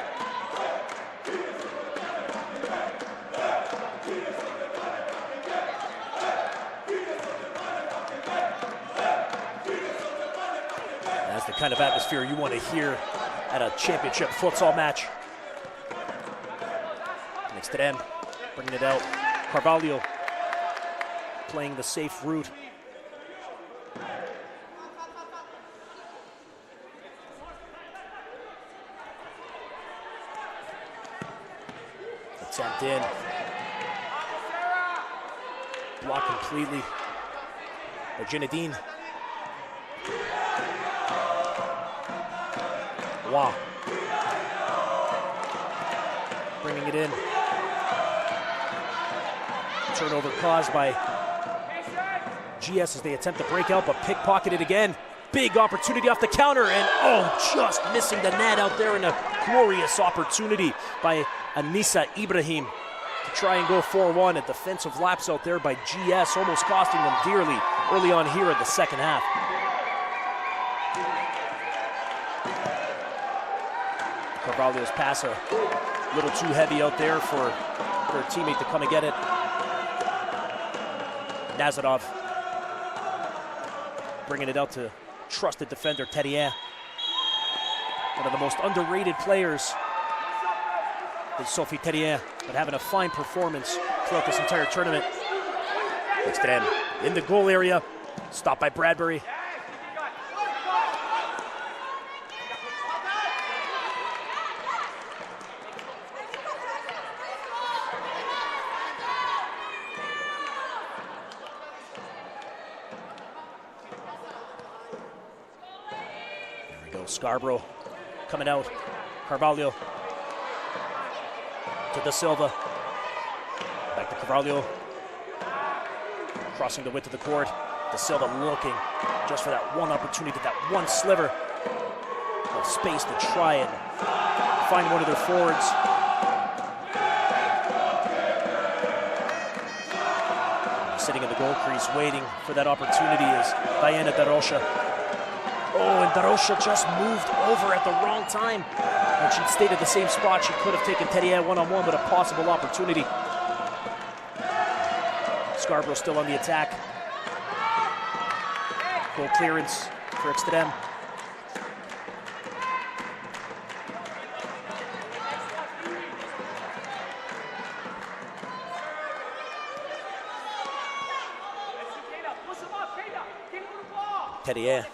That's the kind of atmosphere you want to hear at a championship futsal match. Xtreme bringing it out. Carvalho playing the safe route. Attempt in. Blocked completely by Jainuddin. Wow. Bringing it in. Turnover caused by GS as they attempt to break out, but pickpocketed again. Big opportunity off the counter, and just missing the net out there, in a glorious opportunity by Anissa Ibrahim to try and go 4-1. A defensive lapse out there by GS, almost costing them dearly early on here in the second half. Carvalho's pass a little too heavy out there for her teammate to come and get it. Nazarov bringing it out to trusted defender Terrien. One of the most underrated players is Sophie Terrien, but having a fine performance throughout this entire tournament. Xtreme in the goal area, stopped by Bradbury. Scarborough coming out. Carvalho to Da Silva. Back to Carvalho. Crossing the width of the court. Da Silva looking just for that one opportunity, that one sliver of space to try and find one of their forwards. Sitting in the goal crease waiting for that opportunity is Diana Da Rocha. Oh, and Da Rocha just moved over at the wrong time. And she'd stayed at the same spot. She could have taken Terrier one-on-one, but a possible opportunity. Scarborough still on the attack. Goal clearance for Xtreme. Terrier.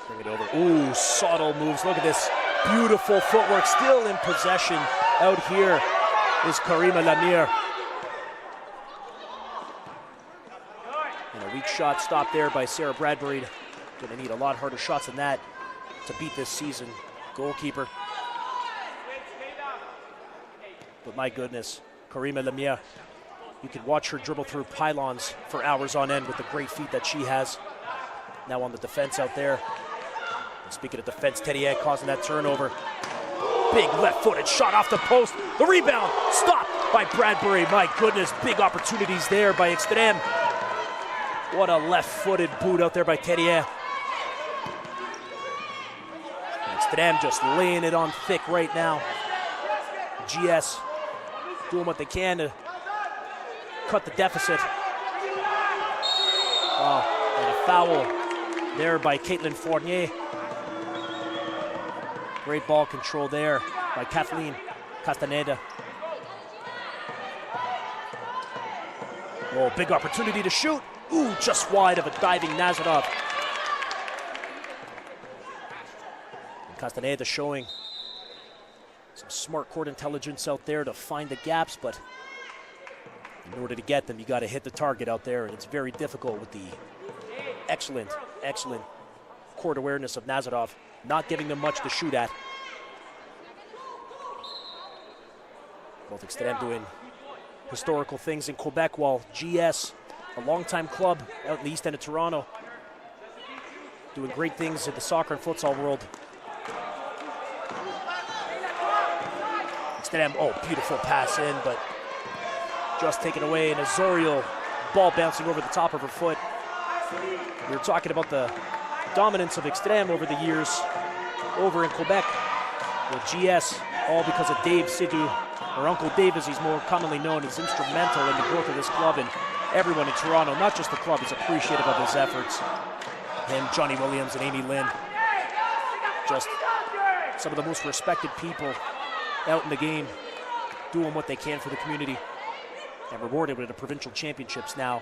Bring it over. Ooh, subtle moves. Look at this. Beautiful footwork. Still in possession out here is Karima Lamir. And a weak shot stopped there by Sarah Bradbury. Going to need a lot harder shots than that to beat this season goalkeeper. But my goodness, Karima Lamir. You can watch her dribble through pylons for hours on end with the great feet that she has. Now on the defense out there. And speaking of defense, Terrier causing that turnover. Big left-footed shot off the post. The rebound stopped by Bradbury. My goodness, big opportunities there by Xtreme. What a left-footed boot out there by Terrier. Xtreme just laying it on thick right now. GS doing what they can to cut the deficit. Oh, and a foul there by Caitlin Fournier. Great ball control there by Kathleen Castaneda. Oh, big opportunity to shoot. Ooh, just wide of a diving Nazarov. And Castaneda showing some smart court intelligence out there to find the gaps, but in order to get them, you got to hit the target out there, and it's very difficult with the excellent court awareness of Nazarov, not giving them much to shoot at. Both Xtreme doing historical things in Quebec, while GS, a longtime club out in the east end of Toronto, doing great things in the soccer and futsal world. Xtreme, oh, beautiful pass in, but just taken away, and Azorio, ball bouncing over the top of her foot. We were talking about the dominance of Xtreme over the years over in Quebec with GS, all because of Dave Sidhu, or Uncle Dave as he's more commonly known, is instrumental in the growth of this club, and everyone in Toronto, not just the club, is appreciative of his efforts. Him, Johnny Williams, and Amy Lynn, just some of the most respected people out in the game, doing what they can for the community, and rewarded with the provincial championships now,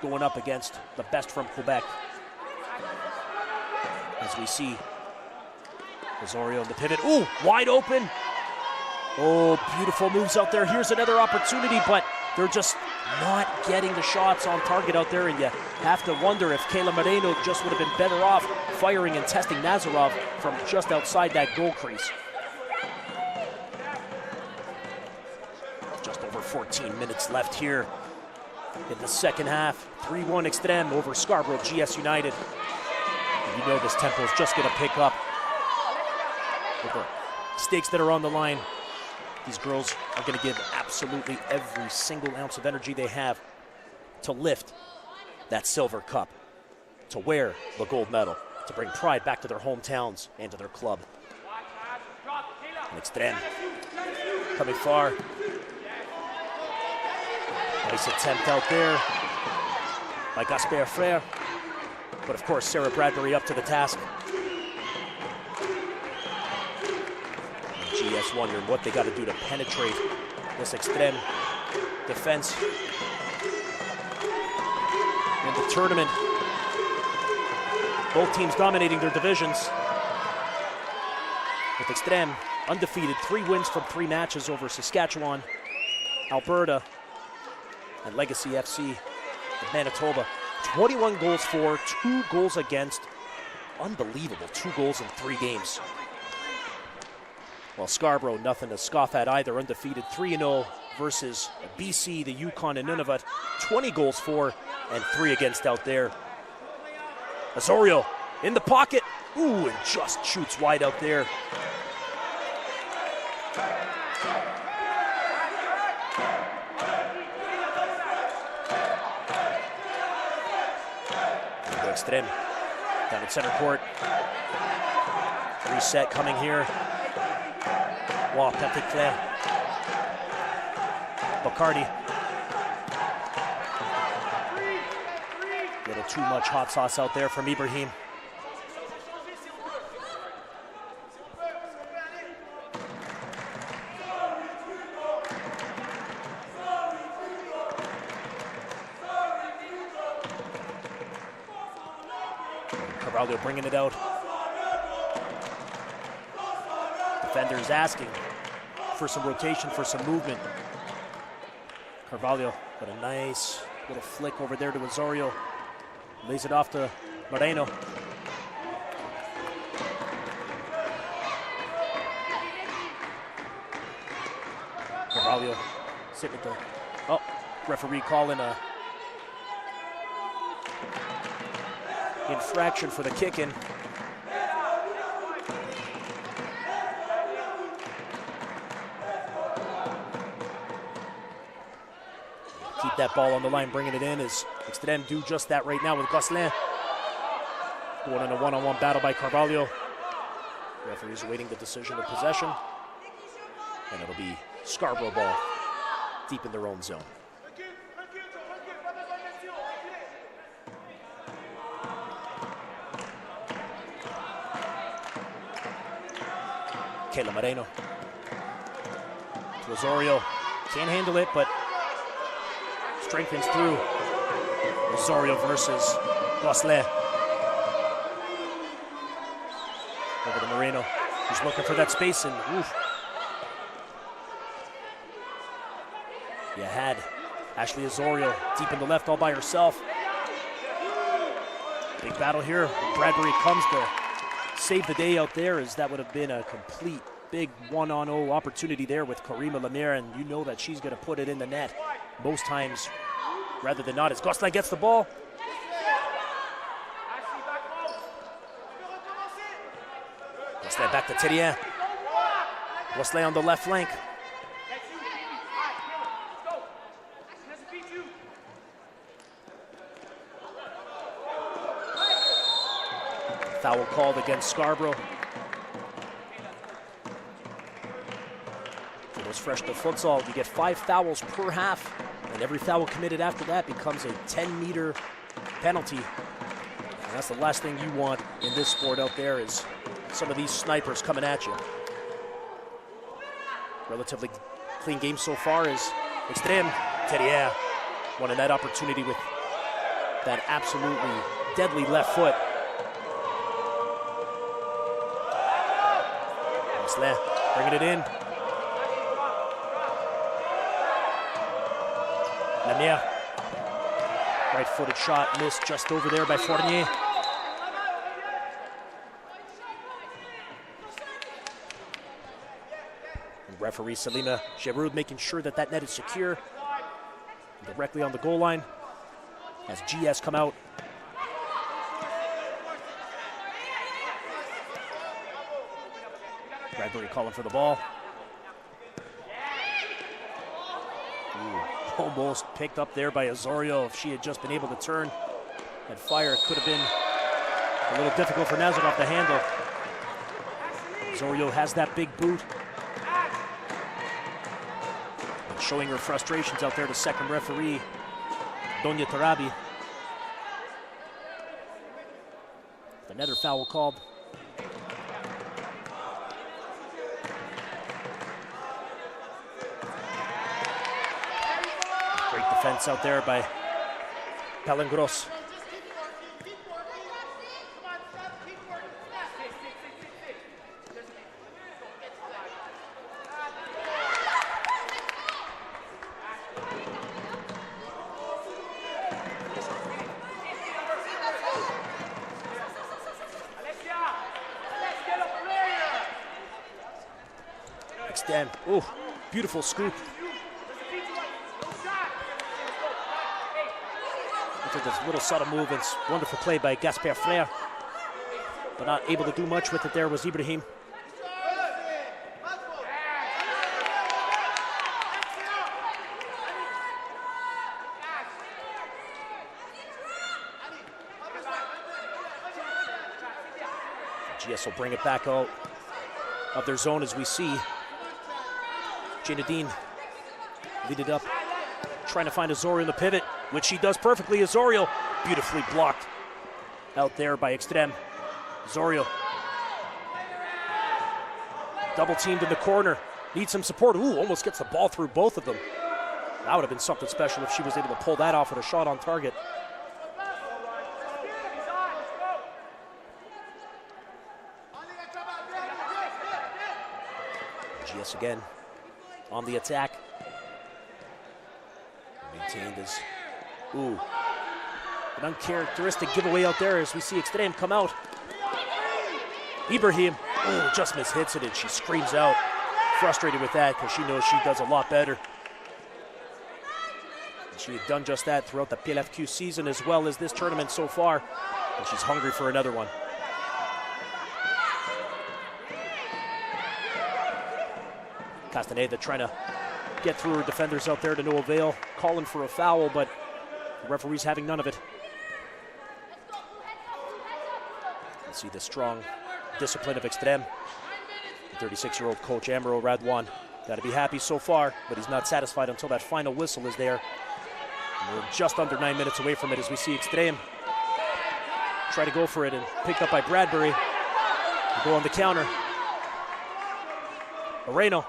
going up against the best from Quebec. As we see Azorio in the pivot. Ooh, wide open. Oh, beautiful moves out there. Here's another opportunity, but they're just not getting the shots on target out there, and you have to wonder if Kayla Moreno just would have been better off firing and testing Nazarov from just outside that goal crease. Just over 14 minutes left here in the second half. 3-1 Xtreme over Scarborough GS United. And you know this tempo is just going to pick up with the stakes that are on the line. These girls are going to give absolutely every single ounce of energy they have to lift that silver cup, to wear the gold medal, to bring pride back to their hometowns and to their club. And Xtreme coming far. Nice attempt out there by Gaspard Frere. But of course, Sarah Bradbury up to the task. And GS wondering what they got to do to penetrate this Xtreme defense in the tournament. Both teams dominating their divisions. With Xtreme undefeated, 3 wins from 3 matches over Saskatchewan, Alberta, and Legacy FC of Manitoba. 21 goals for, 2 goals against. Unbelievable, 2 goals in 3 games. Well, Scarborough, nothing to scoff at either. Undefeated, 3-0 versus BC, the Yukon, and Nunavut. 20 goals for and 3 against out there. Azorio in the pocket. Ooh, and just shoots wide out there. Xtreme Down at center court. Reset coming here. Wow, Patrick Claire. Bacardi. Little too much hot sauce out there from Ibrahim. Carvalho bringing it out. Defenders asking for some rotation, for some movement. Carvalho with a nice little flick over there to Osorio. Lays it off to Moreno. Carvalho sit with the, oh, referee calling a infraction for the kick-in. Keep that ball on the line, bringing it in as Xtreme do just that right now with Gosselin. Going in a one-on-one battle by Carvalho. Referee's awaiting the decision of possession. And it'll be Scarborough ball deep in their own zone. Kayla Moreno to Osorio. Can't handle it, but strengthens through. Osorio versus Gosselin. Over to Moreno, who's looking for that space, and oof. You had Ashley Osorio deep in the left all by herself. Big battle here. Bradbury comes to save the day out there, as that would have been a complete big 1-on-0 opportunity there with Karima Lemire, and you know that she's going to put it in the net most times rather than not. As Gosselin gets the ball. Gosselin back to Thérien. Gosselin on the left flank. Foul called against Scarborough. For those fresh to futsal, you get 5 fouls per half, and every foul committed after that becomes a 10-meter penalty. And that's the last thing you want in this sport out there, is some of these snipers coming at you. Relatively clean game so far is Xtreme. Thérien wanted that opportunity with that absolutely deadly left foot. Gosselin bringing it in. Lemire. Right-footed shot missed just over there by Fournier. And referee Salima Giroud making sure that that net is secure. Directly on the goal line as GS come out. Bradbury calling for the ball. Ooh, almost picked up there by Osorio. If she had just been able to turn and fire, it could have been a little difficult for Nazarov to handle. Osorio has that big boot. And showing her frustrations out there to second referee, Donya Tarabi. Another foul called. Great defense out there by Palangros. Extend. Ooh, beautiful scoop. Look at those little subtle movements. Wonderful play by Gaspard Frère. But not able to do much with it there was Ibrahim. GS will bring it back out of their zone as we see Janadine lead it up, trying to find Azorio in the pivot, which she does perfectly. Azorio beautifully blocked out there by Xtreme. Azorio double teamed in the corner, needs some support. Ooh, almost gets the ball through both of them. That would have been something special if she was able to pull that off with a shot on target. GS again on the attack. Maintained as, ooh, an uncharacteristic giveaway out there as we see Xtreme come out. Ibrahim, oh, just mishits it and she screams out, frustrated with that because she knows she does a lot better. And she had done just that throughout the PLFQ season as well as this tournament so far, and she's hungry for another one. Castaneda trying to get through her defenders out there to no avail, calling for a foul, but the referee's having none of it. Let's see the strong discipline of Xtreme. 36-year-old coach Amro Radwan. Got to be happy so far, but he's not satisfied until that final whistle is there. And we're just under 9 minutes away from it as we see Xtreme try to go for it and picked up by Bradbury. Go on the counter. Moreno.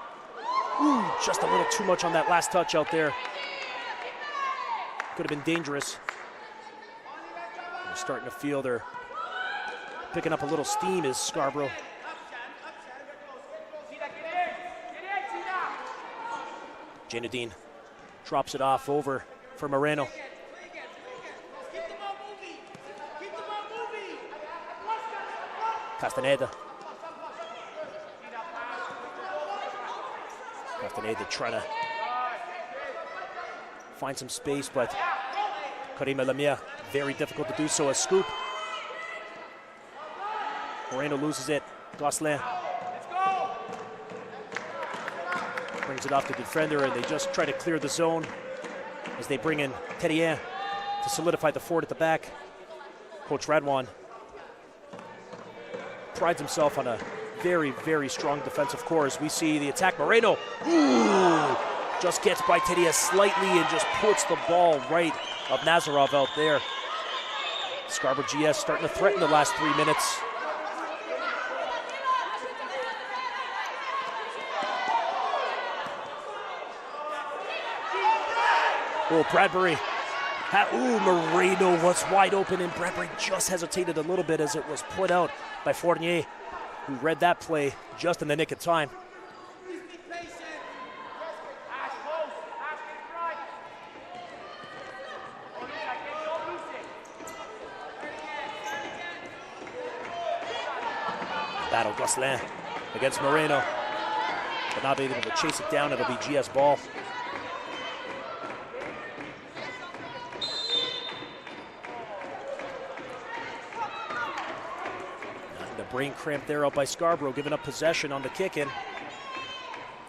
Ooh, just a little too much on that last touch out there. Could have been dangerous. They're starting to feel they're picking up a little steam is Scarborough. Janadine drops it off over for Moreno. Castaneda. Castaneda trying to find some space, but Karima Lamia, very difficult to do so. A scoop. Moreno loses it. Gosselin brings it off the defender, and they just try to clear the zone as they bring in Terrien to solidify the fort at the back. Coach Radwan prides himself on a very, very strong defensive core as we see the attack. Moreno, ooh, just gets by Terrien slightly and just puts the ball right of Nazarov out there. Scarborough GS starting to threaten the last 3 minutes. Oh, Bradbury. Ooh, Moreno was wide open, and Bradbury just hesitated a little bit as it was put out by Fournier, who read that play just in the nick of time. Battle Gosselin against Moreno, but not being able to chase it down. It'll be GS ball. Brain cramp there out by Scarborough, giving up possession on the kick-in.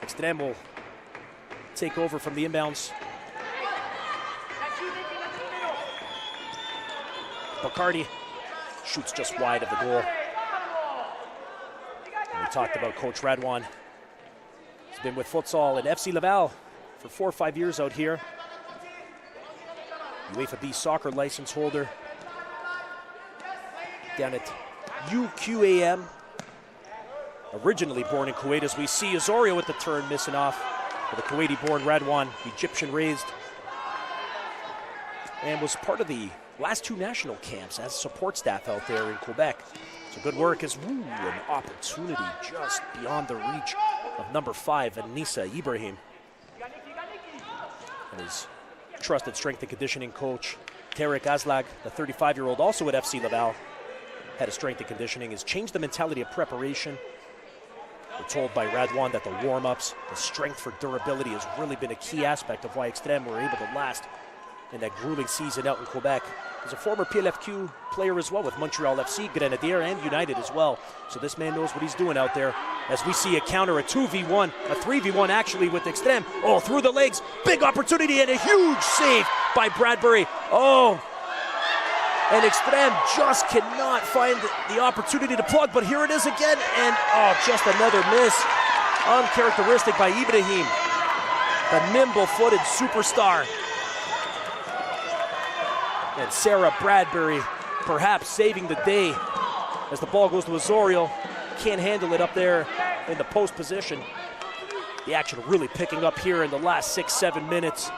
Xtreme will take over from the inbounds. Bacardi shoots just wide of the goal. And we talked about Coach Radwan. He's been with Futsal at FC Laval for 4 or 5 years out here. UEFA B soccer license holder down at UQAM, originally born in Kuwait, as we see Azorio with the turn missing off with a Kuwaiti-born Radwan, Egyptian raised, and was part of the last 2 national camps as support staff out there in Quebec. So good work as an opportunity just beyond the reach of number 5, Anissa Ibrahim. And his trusted strength and conditioning coach, Tarek Azlag, the 35-year-old, also at FC Laval, head of strength and conditioning, has changed the mentality of preparation. We're told by Radwan that the warm-ups, the strength for durability has really been a key aspect of why Xtreme were able to last in that grueling season out in Quebec. He's a former PLFQ player as well with Montreal FC, Grenadier, and United as well. So this man knows what he's doing out there. As we see a counter, a 2v1, a 3v1 actually with Xtreme. Oh, through the legs, big opportunity and a huge save by Bradbury. Oh, And Xtreme just cannot find the opportunity to plug, but here it is again, and just another miss. Uncharacteristic by Ibrahim, the nimble-footed superstar. And Sarah Bradbury perhaps saving the day as the ball goes to Osorio. Can't handle it up there in the post position. The action really picking up here in the last 6-7 minutes.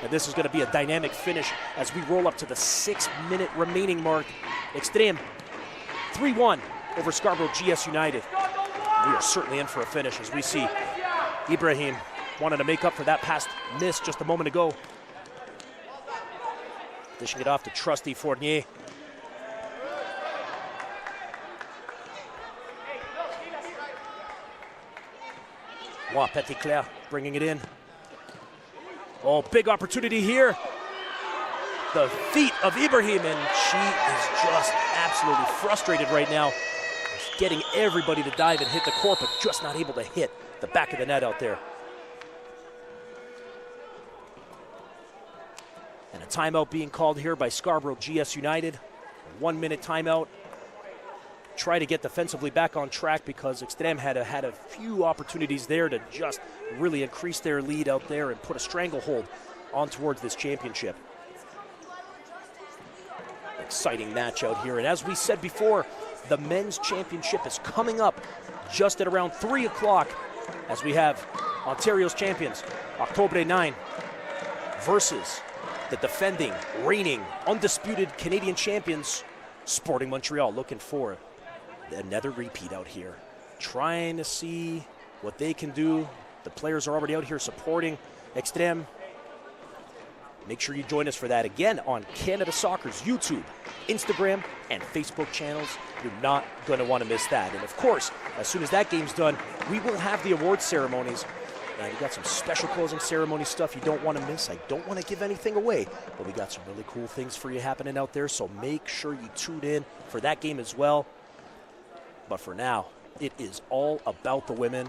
And this is going to be a dynamic finish as we roll up to the 6-minute remaining mark. Xtreme 3-1 over Scarborough GS United. We are certainly in for a finish as we see Ibrahim wanted to make up for that past miss just a moment ago. Dishing it off to trusty Fournier. Petitclerc bringing it in. Oh, big opportunity here. The feet of Ibrahim, and she is just absolutely frustrated right now. She's getting everybody to dive and hit the court, but just not able to hit the back of the net out there. And a timeout being called here by Scarborough GS United. A 1-minute timeout. Try to get defensively back on track because Xtreme had a few opportunities there to just really increase their lead out there and put a stranglehold on towards this championship. Exciting match out here. And as we said before, the men's championship is coming up just at around 3 o'clock as we have Ontario's champions, October 9, versus the defending, reigning, undisputed Canadian champions, Sporting Montreal, looking for another repeat out here. Trying to see what they can do. The players are already out here supporting Xtreme. Make sure you join us for that again on Canada Soccer's YouTube, Instagram, and Facebook channels. You're not going to want to miss that. And of course, as soon as that game's done, we will have the awards ceremonies. And we got some special closing ceremony stuff you don't want to miss. I don't want to give anything away, but we got some really cool things for you happening out there. So make sure you tune in for that game as well. But for now, it is all about the women.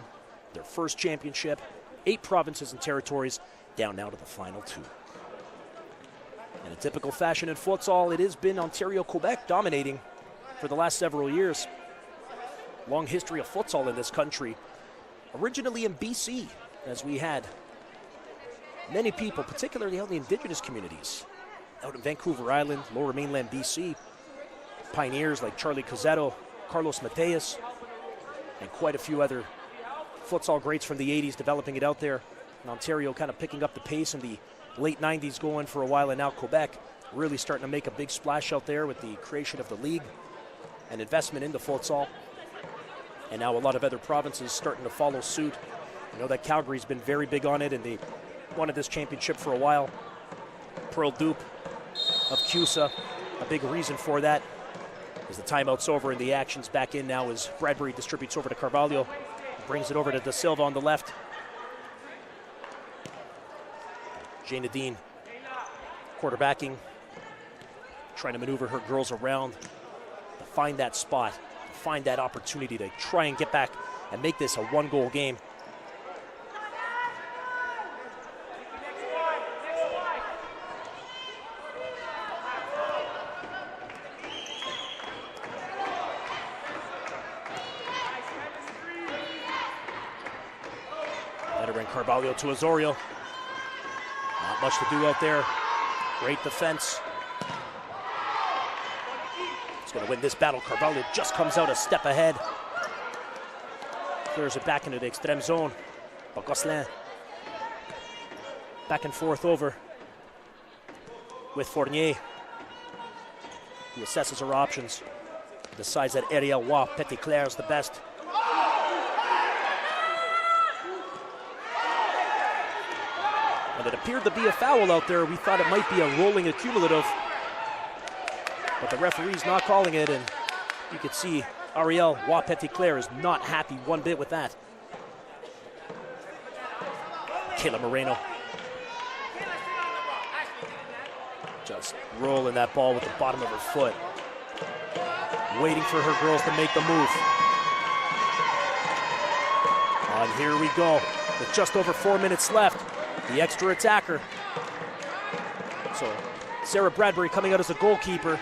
Their first championship, 8 provinces and territories, down now to the final 2. In a typical fashion in futsal, it has been Ontario, Quebec dominating for the last several years. Long history of futsal in this country. Originally in BC, as we had many people, particularly out in the Indigenous communities, out in Vancouver Island, Lower Mainland BC, pioneers like Charlie Cozzetto, Carlos Mateus, and quite a few other futsal greats from the 80s developing it out there. And Ontario kind of picking up the pace in the late 90s going for a while, and now Quebec really starting to make a big splash out there with the creation of the league and investment into futsal. And now a lot of other provinces starting to follow suit. I know that Calgary's been very big on it, and they wanted this championship for a while. Pearl Dupe of CUSA, a big reason for that. As the timeout's over and the action's back in now as Bradbury distributes over to Carvalho. Brings it over to Da Silva on the left. Jay Nadine quarterbacking, trying to maneuver her girls around to find that spot, to find that opportunity to try and get back and make this a 1-goal game. Veteran Carvalho to Osorio. Not much to do out there. Great defense. He's going to win this battle. Carvalho just comes out a step ahead. Clears it back into the Xtreme zone. But Gosselin back and forth over with Fournier, who assesses her options. Decides that Ariel Petitclerc is the best. And it appeared to be a foul out there. We thought it might be a rolling accumulative, but the referee's not calling it, and you could see Ariel Petitclerc is not happy one bit with that. Kayla Moreno just rolling that ball with the bottom of her foot, waiting for her girls to make the move. And here we go, with just over 4 minutes left. The extra attacker. So Sarah Bradbury coming out as a goalkeeper.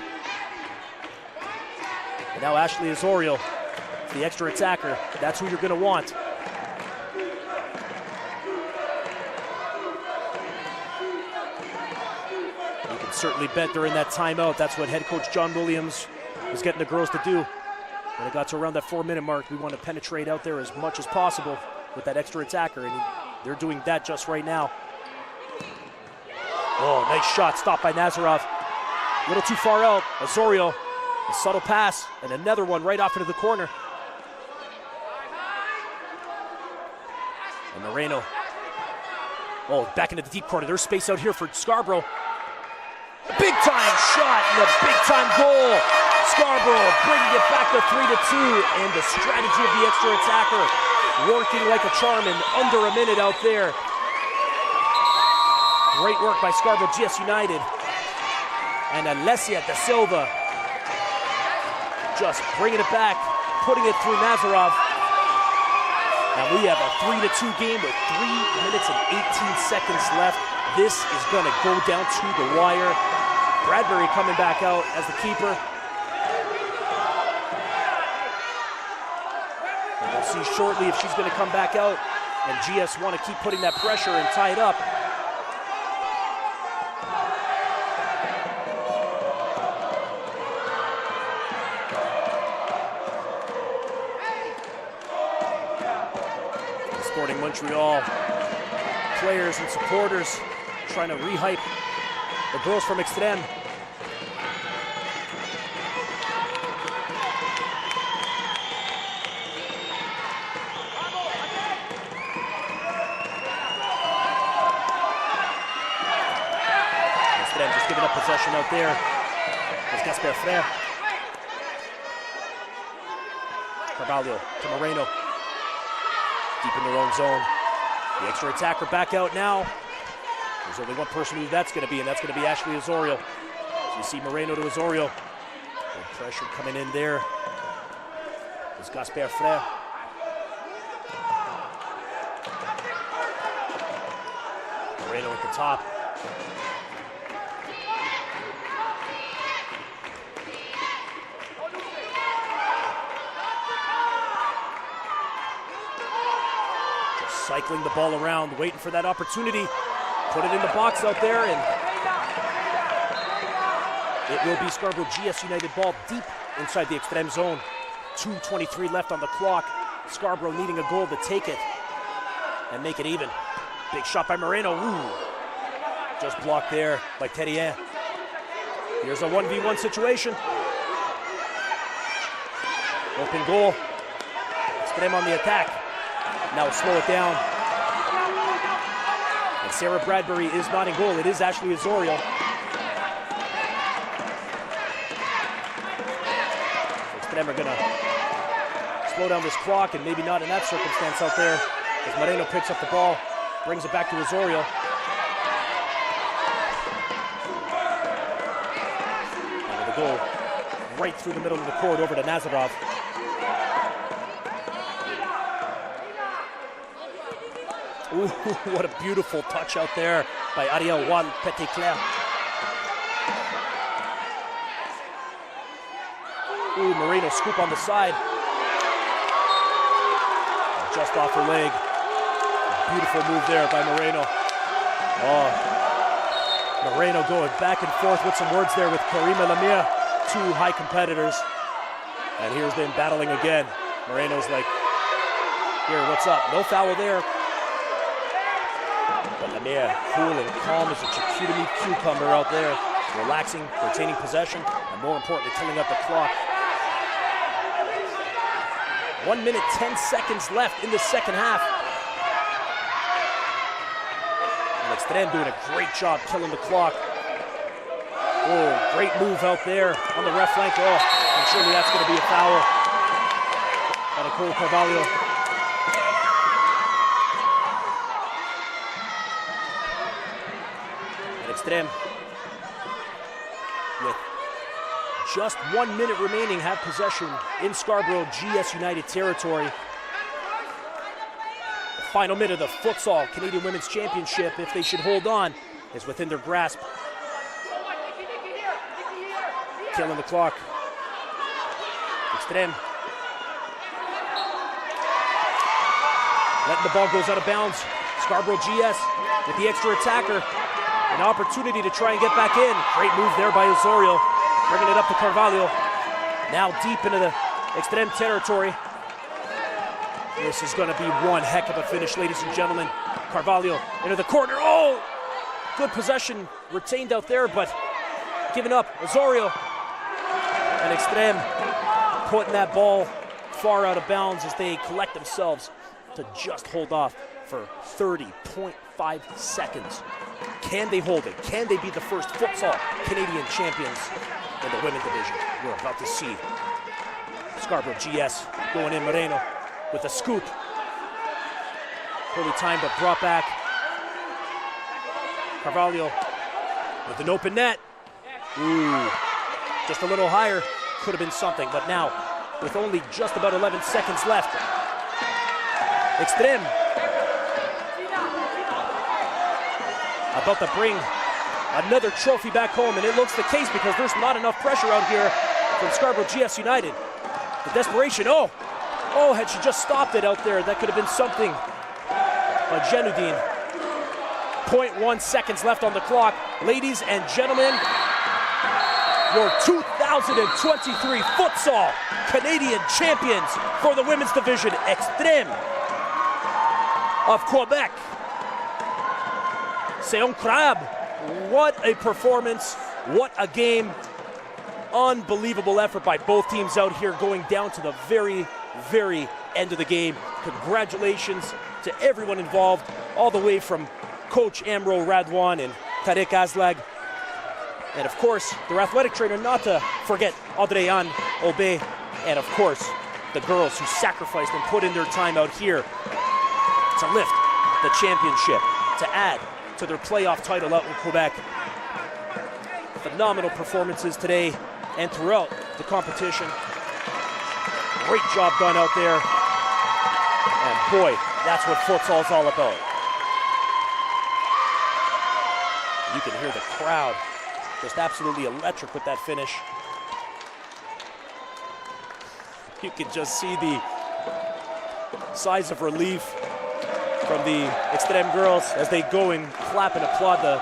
And now Ashley Osorio, the extra attacker. That's who you're going to want. You can certainly bet during that timeout, that's what head coach John Williams was getting the girls to do. When it got to around that 4-minute mark, we want to penetrate out there as much as possible with that extra attacker, and they're doing that just right now. Oh, nice shot, stopped by Nazarov. A little too far out. Osorio, a subtle pass, and another one right off into the corner. And Moreno. Oh, back into the deep corner. There's space out here for Scarborough. Big time shot and a big time goal. Scarborough bringing it back to 3-2, and the strategy of the extra attacker working like a charm in under a minute out there. Great work by Scarborough GS United. And Alessia Da Silva just bringing it back, putting it through Nazarov. And we have a 3-2 game with 3 minutes and 18 seconds left. This is going to go down to the wire. Bradbury coming back out as the keeper. And we'll see shortly if she's going to come back out. And GS want to keep putting that pressure and tie it up. Sporting Montreal players and supporters trying to rehype the girls from Xtreme. Xtreme just giving up possession out there. There's Gasper Frere. Carvalho to Moreno. Deep in their own zone. The extra attacker back out now. There's only one person who that's going to be, and that's going to be Ashley Osorio. So you see Moreno to Osorio. Good pressure coming in there. There's Gasper Frere. Moreno at the top. Cycling the ball around, waiting for that opportunity. Put it in the box out there, and it will be Scarborough GS United ball deep inside the Xtreme zone. 2:23 left on the clock. Scarborough needing a goal to take it and make it even. Big shot by Moreno. Ooh. Just blocked there by Terrien. Here's a 1v1 situation. Open goal. Xtreme on the attack. Now slow it down. And Sarah Bradbury is not in goal. It is Ashley Osorio. Xtreme are going to slow down this clock, and maybe not in that circumstance out there, as Moreno picks up the ball, brings it back to Osorio. And the goal right through the middle of the court over to Nazarov. Ooh, what a beautiful touch out there by Ariel Juan Petitclerc. Ooh, Moreno scoop on the side. Just off her leg. Beautiful move there by Moreno. Oh, Moreno going back and forth with some words there with Karima Lamia. Two high competitors. And here's them battling again. Moreno's like, here, what's up? No foul there. But Lamia, cool and calm as a charcuterie cucumber out there, relaxing, retaining possession, and more importantly, killing up the clock. 1 minute, 10 seconds left in the second half. And Xtreme doing a great job killing the clock. Oh, great move out there on the left flank. Oh, and surely that's going to be a foul. By Nicole Carvalho. Xtreme, with just 1 minute remaining, have possession in Scarborough GS United territory. The final minute of the Futsal Canadian Women's Championship, if they should hold on, is within their grasp. Killing the clock. Xtreme. Letting the ball goes out of bounds. Scarborough GS with the extra attacker. An opportunity to try and get back in. Great move there by Osorio. Bringing it up to Carvalho. Now deep into the Xtreme territory. This is going to be one heck of a finish, ladies and gentlemen. Carvalho into the corner. Oh! Good possession retained out there, but giving up. Osorio. And Xtreme putting that ball far out of bounds as they collect themselves to just hold off for 30.5 seconds. Can they hold it? Can they be the first futsal Canadian champions in the women's division? We're about to see. Scarborough GS going in. Moreno with a scoop. Poorly timed but brought back. Carvalho with an open net. Ooh, just a little higher. Could have been something, but now with only just about 11 seconds left. Xtreme about to bring another trophy back home, and it looks the case because there's not enough pressure out here from Scarborough GS United. The desperation, oh, had she just stopped it out there, that could have been something. But Genoudine, 0.1 seconds left on the clock. Ladies and gentlemen, your 2023 Futsal Canadian champions for the women's division, Xtreme of Quebec. C'est incroyable. What a performance, what a game. Unbelievable effort by both teams out here, going down to the very, very end of the game. Congratulations to everyone involved, all the way from Coach Amro Radwan and Tarek Azlag. And of course, their athletic trainer, not to forget Adrian Aubé, and of course, the girls who sacrificed and put in their time out here to lift the championship, to add to their playoff title out in Quebec. Phenomenal performances today and throughout the competition. Great job done out there. And boy, that's what futsal's all about. You can hear the crowd just absolutely electric with that finish. You can just see the sighs of relief from the Xtreme girls as they go and clap and applaud the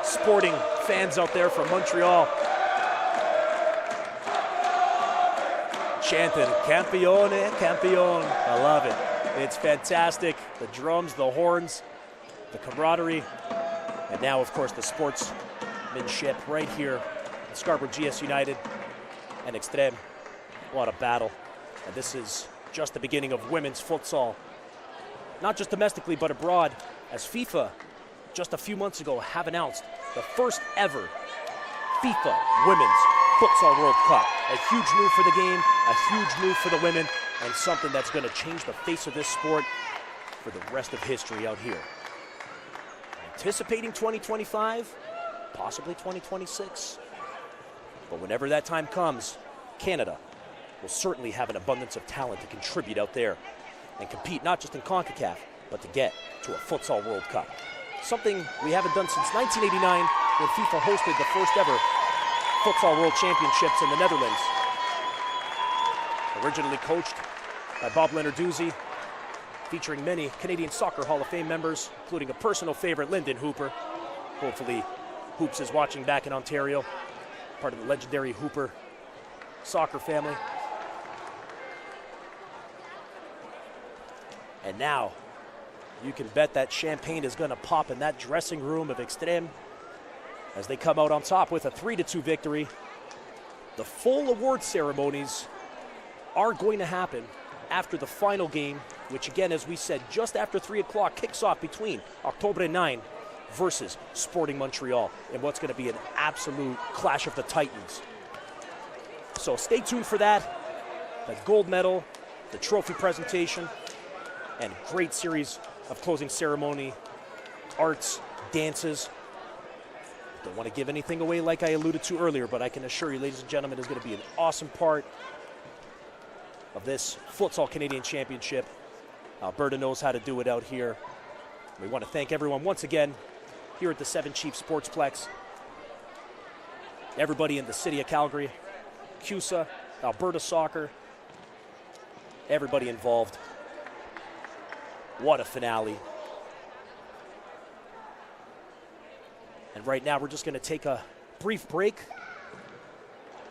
sporting fans out there from Montreal. Chanting, Campione, Campione. I love it. It's fantastic. The drums, the horns, the camaraderie, and now, of course, the sportsmanship right here in Scarborough GS United and Xtreme. What a battle. And this is just the beginning of women's futsal. Not just domestically, but abroad, as FIFA, just a few months ago, have announced the first ever FIFA Women's Futsal World Cup. A huge move for the game, a huge move for the women, and something that's going to change the face of this sport for the rest of history out here. Anticipating 2025, possibly 2026. But whenever that time comes, Canada will certainly have an abundance of talent to contribute out there and compete not just in CONCACAF, but to get to a Futsal World Cup. Something we haven't done since 1989 when FIFA hosted the first ever Futsal World Championships in the Netherlands. Originally coached by Bob Lenarduzzi, featuring many Canadian Soccer Hall of Fame members, including a personal favorite, Lyndon Hooper. Hopefully Hoops is watching back in Ontario, part of the legendary Hooper soccer family. And now, you can bet that champagne is going to pop in that dressing room of Xtreme as they come out on top with a 3-2 victory. The full award ceremonies are going to happen after the final game, which again, as we said, just after 3 o'clock kicks off between Octobre 9 versus Sporting Montreal in what's going to be an absolute clash of the Titans. So stay tuned for that. The gold medal, the trophy presentation, and great series of closing ceremony, arts, dances. Don't want to give anything away like I alluded to earlier, but I can assure you, ladies and gentlemen, it's going to be an awesome part of this Futsal Canadian Championship. Alberta knows how to do it out here. We want to thank everyone once again here at the Seven Chiefs Sportsplex. Everybody in the city of Calgary, CUSA, Alberta Soccer, everybody involved. What a finale. And right now we're just going to take a brief break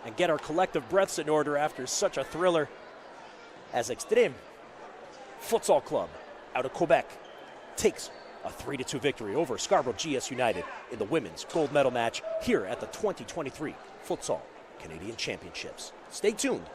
and get our collective breaths in order after such a thriller as Xtreme Futsal Club out of Quebec takes a 3-2 victory over Scarborough GS United in the women's gold medal match here at the 2023 Futsal Canadian Championships. Stay tuned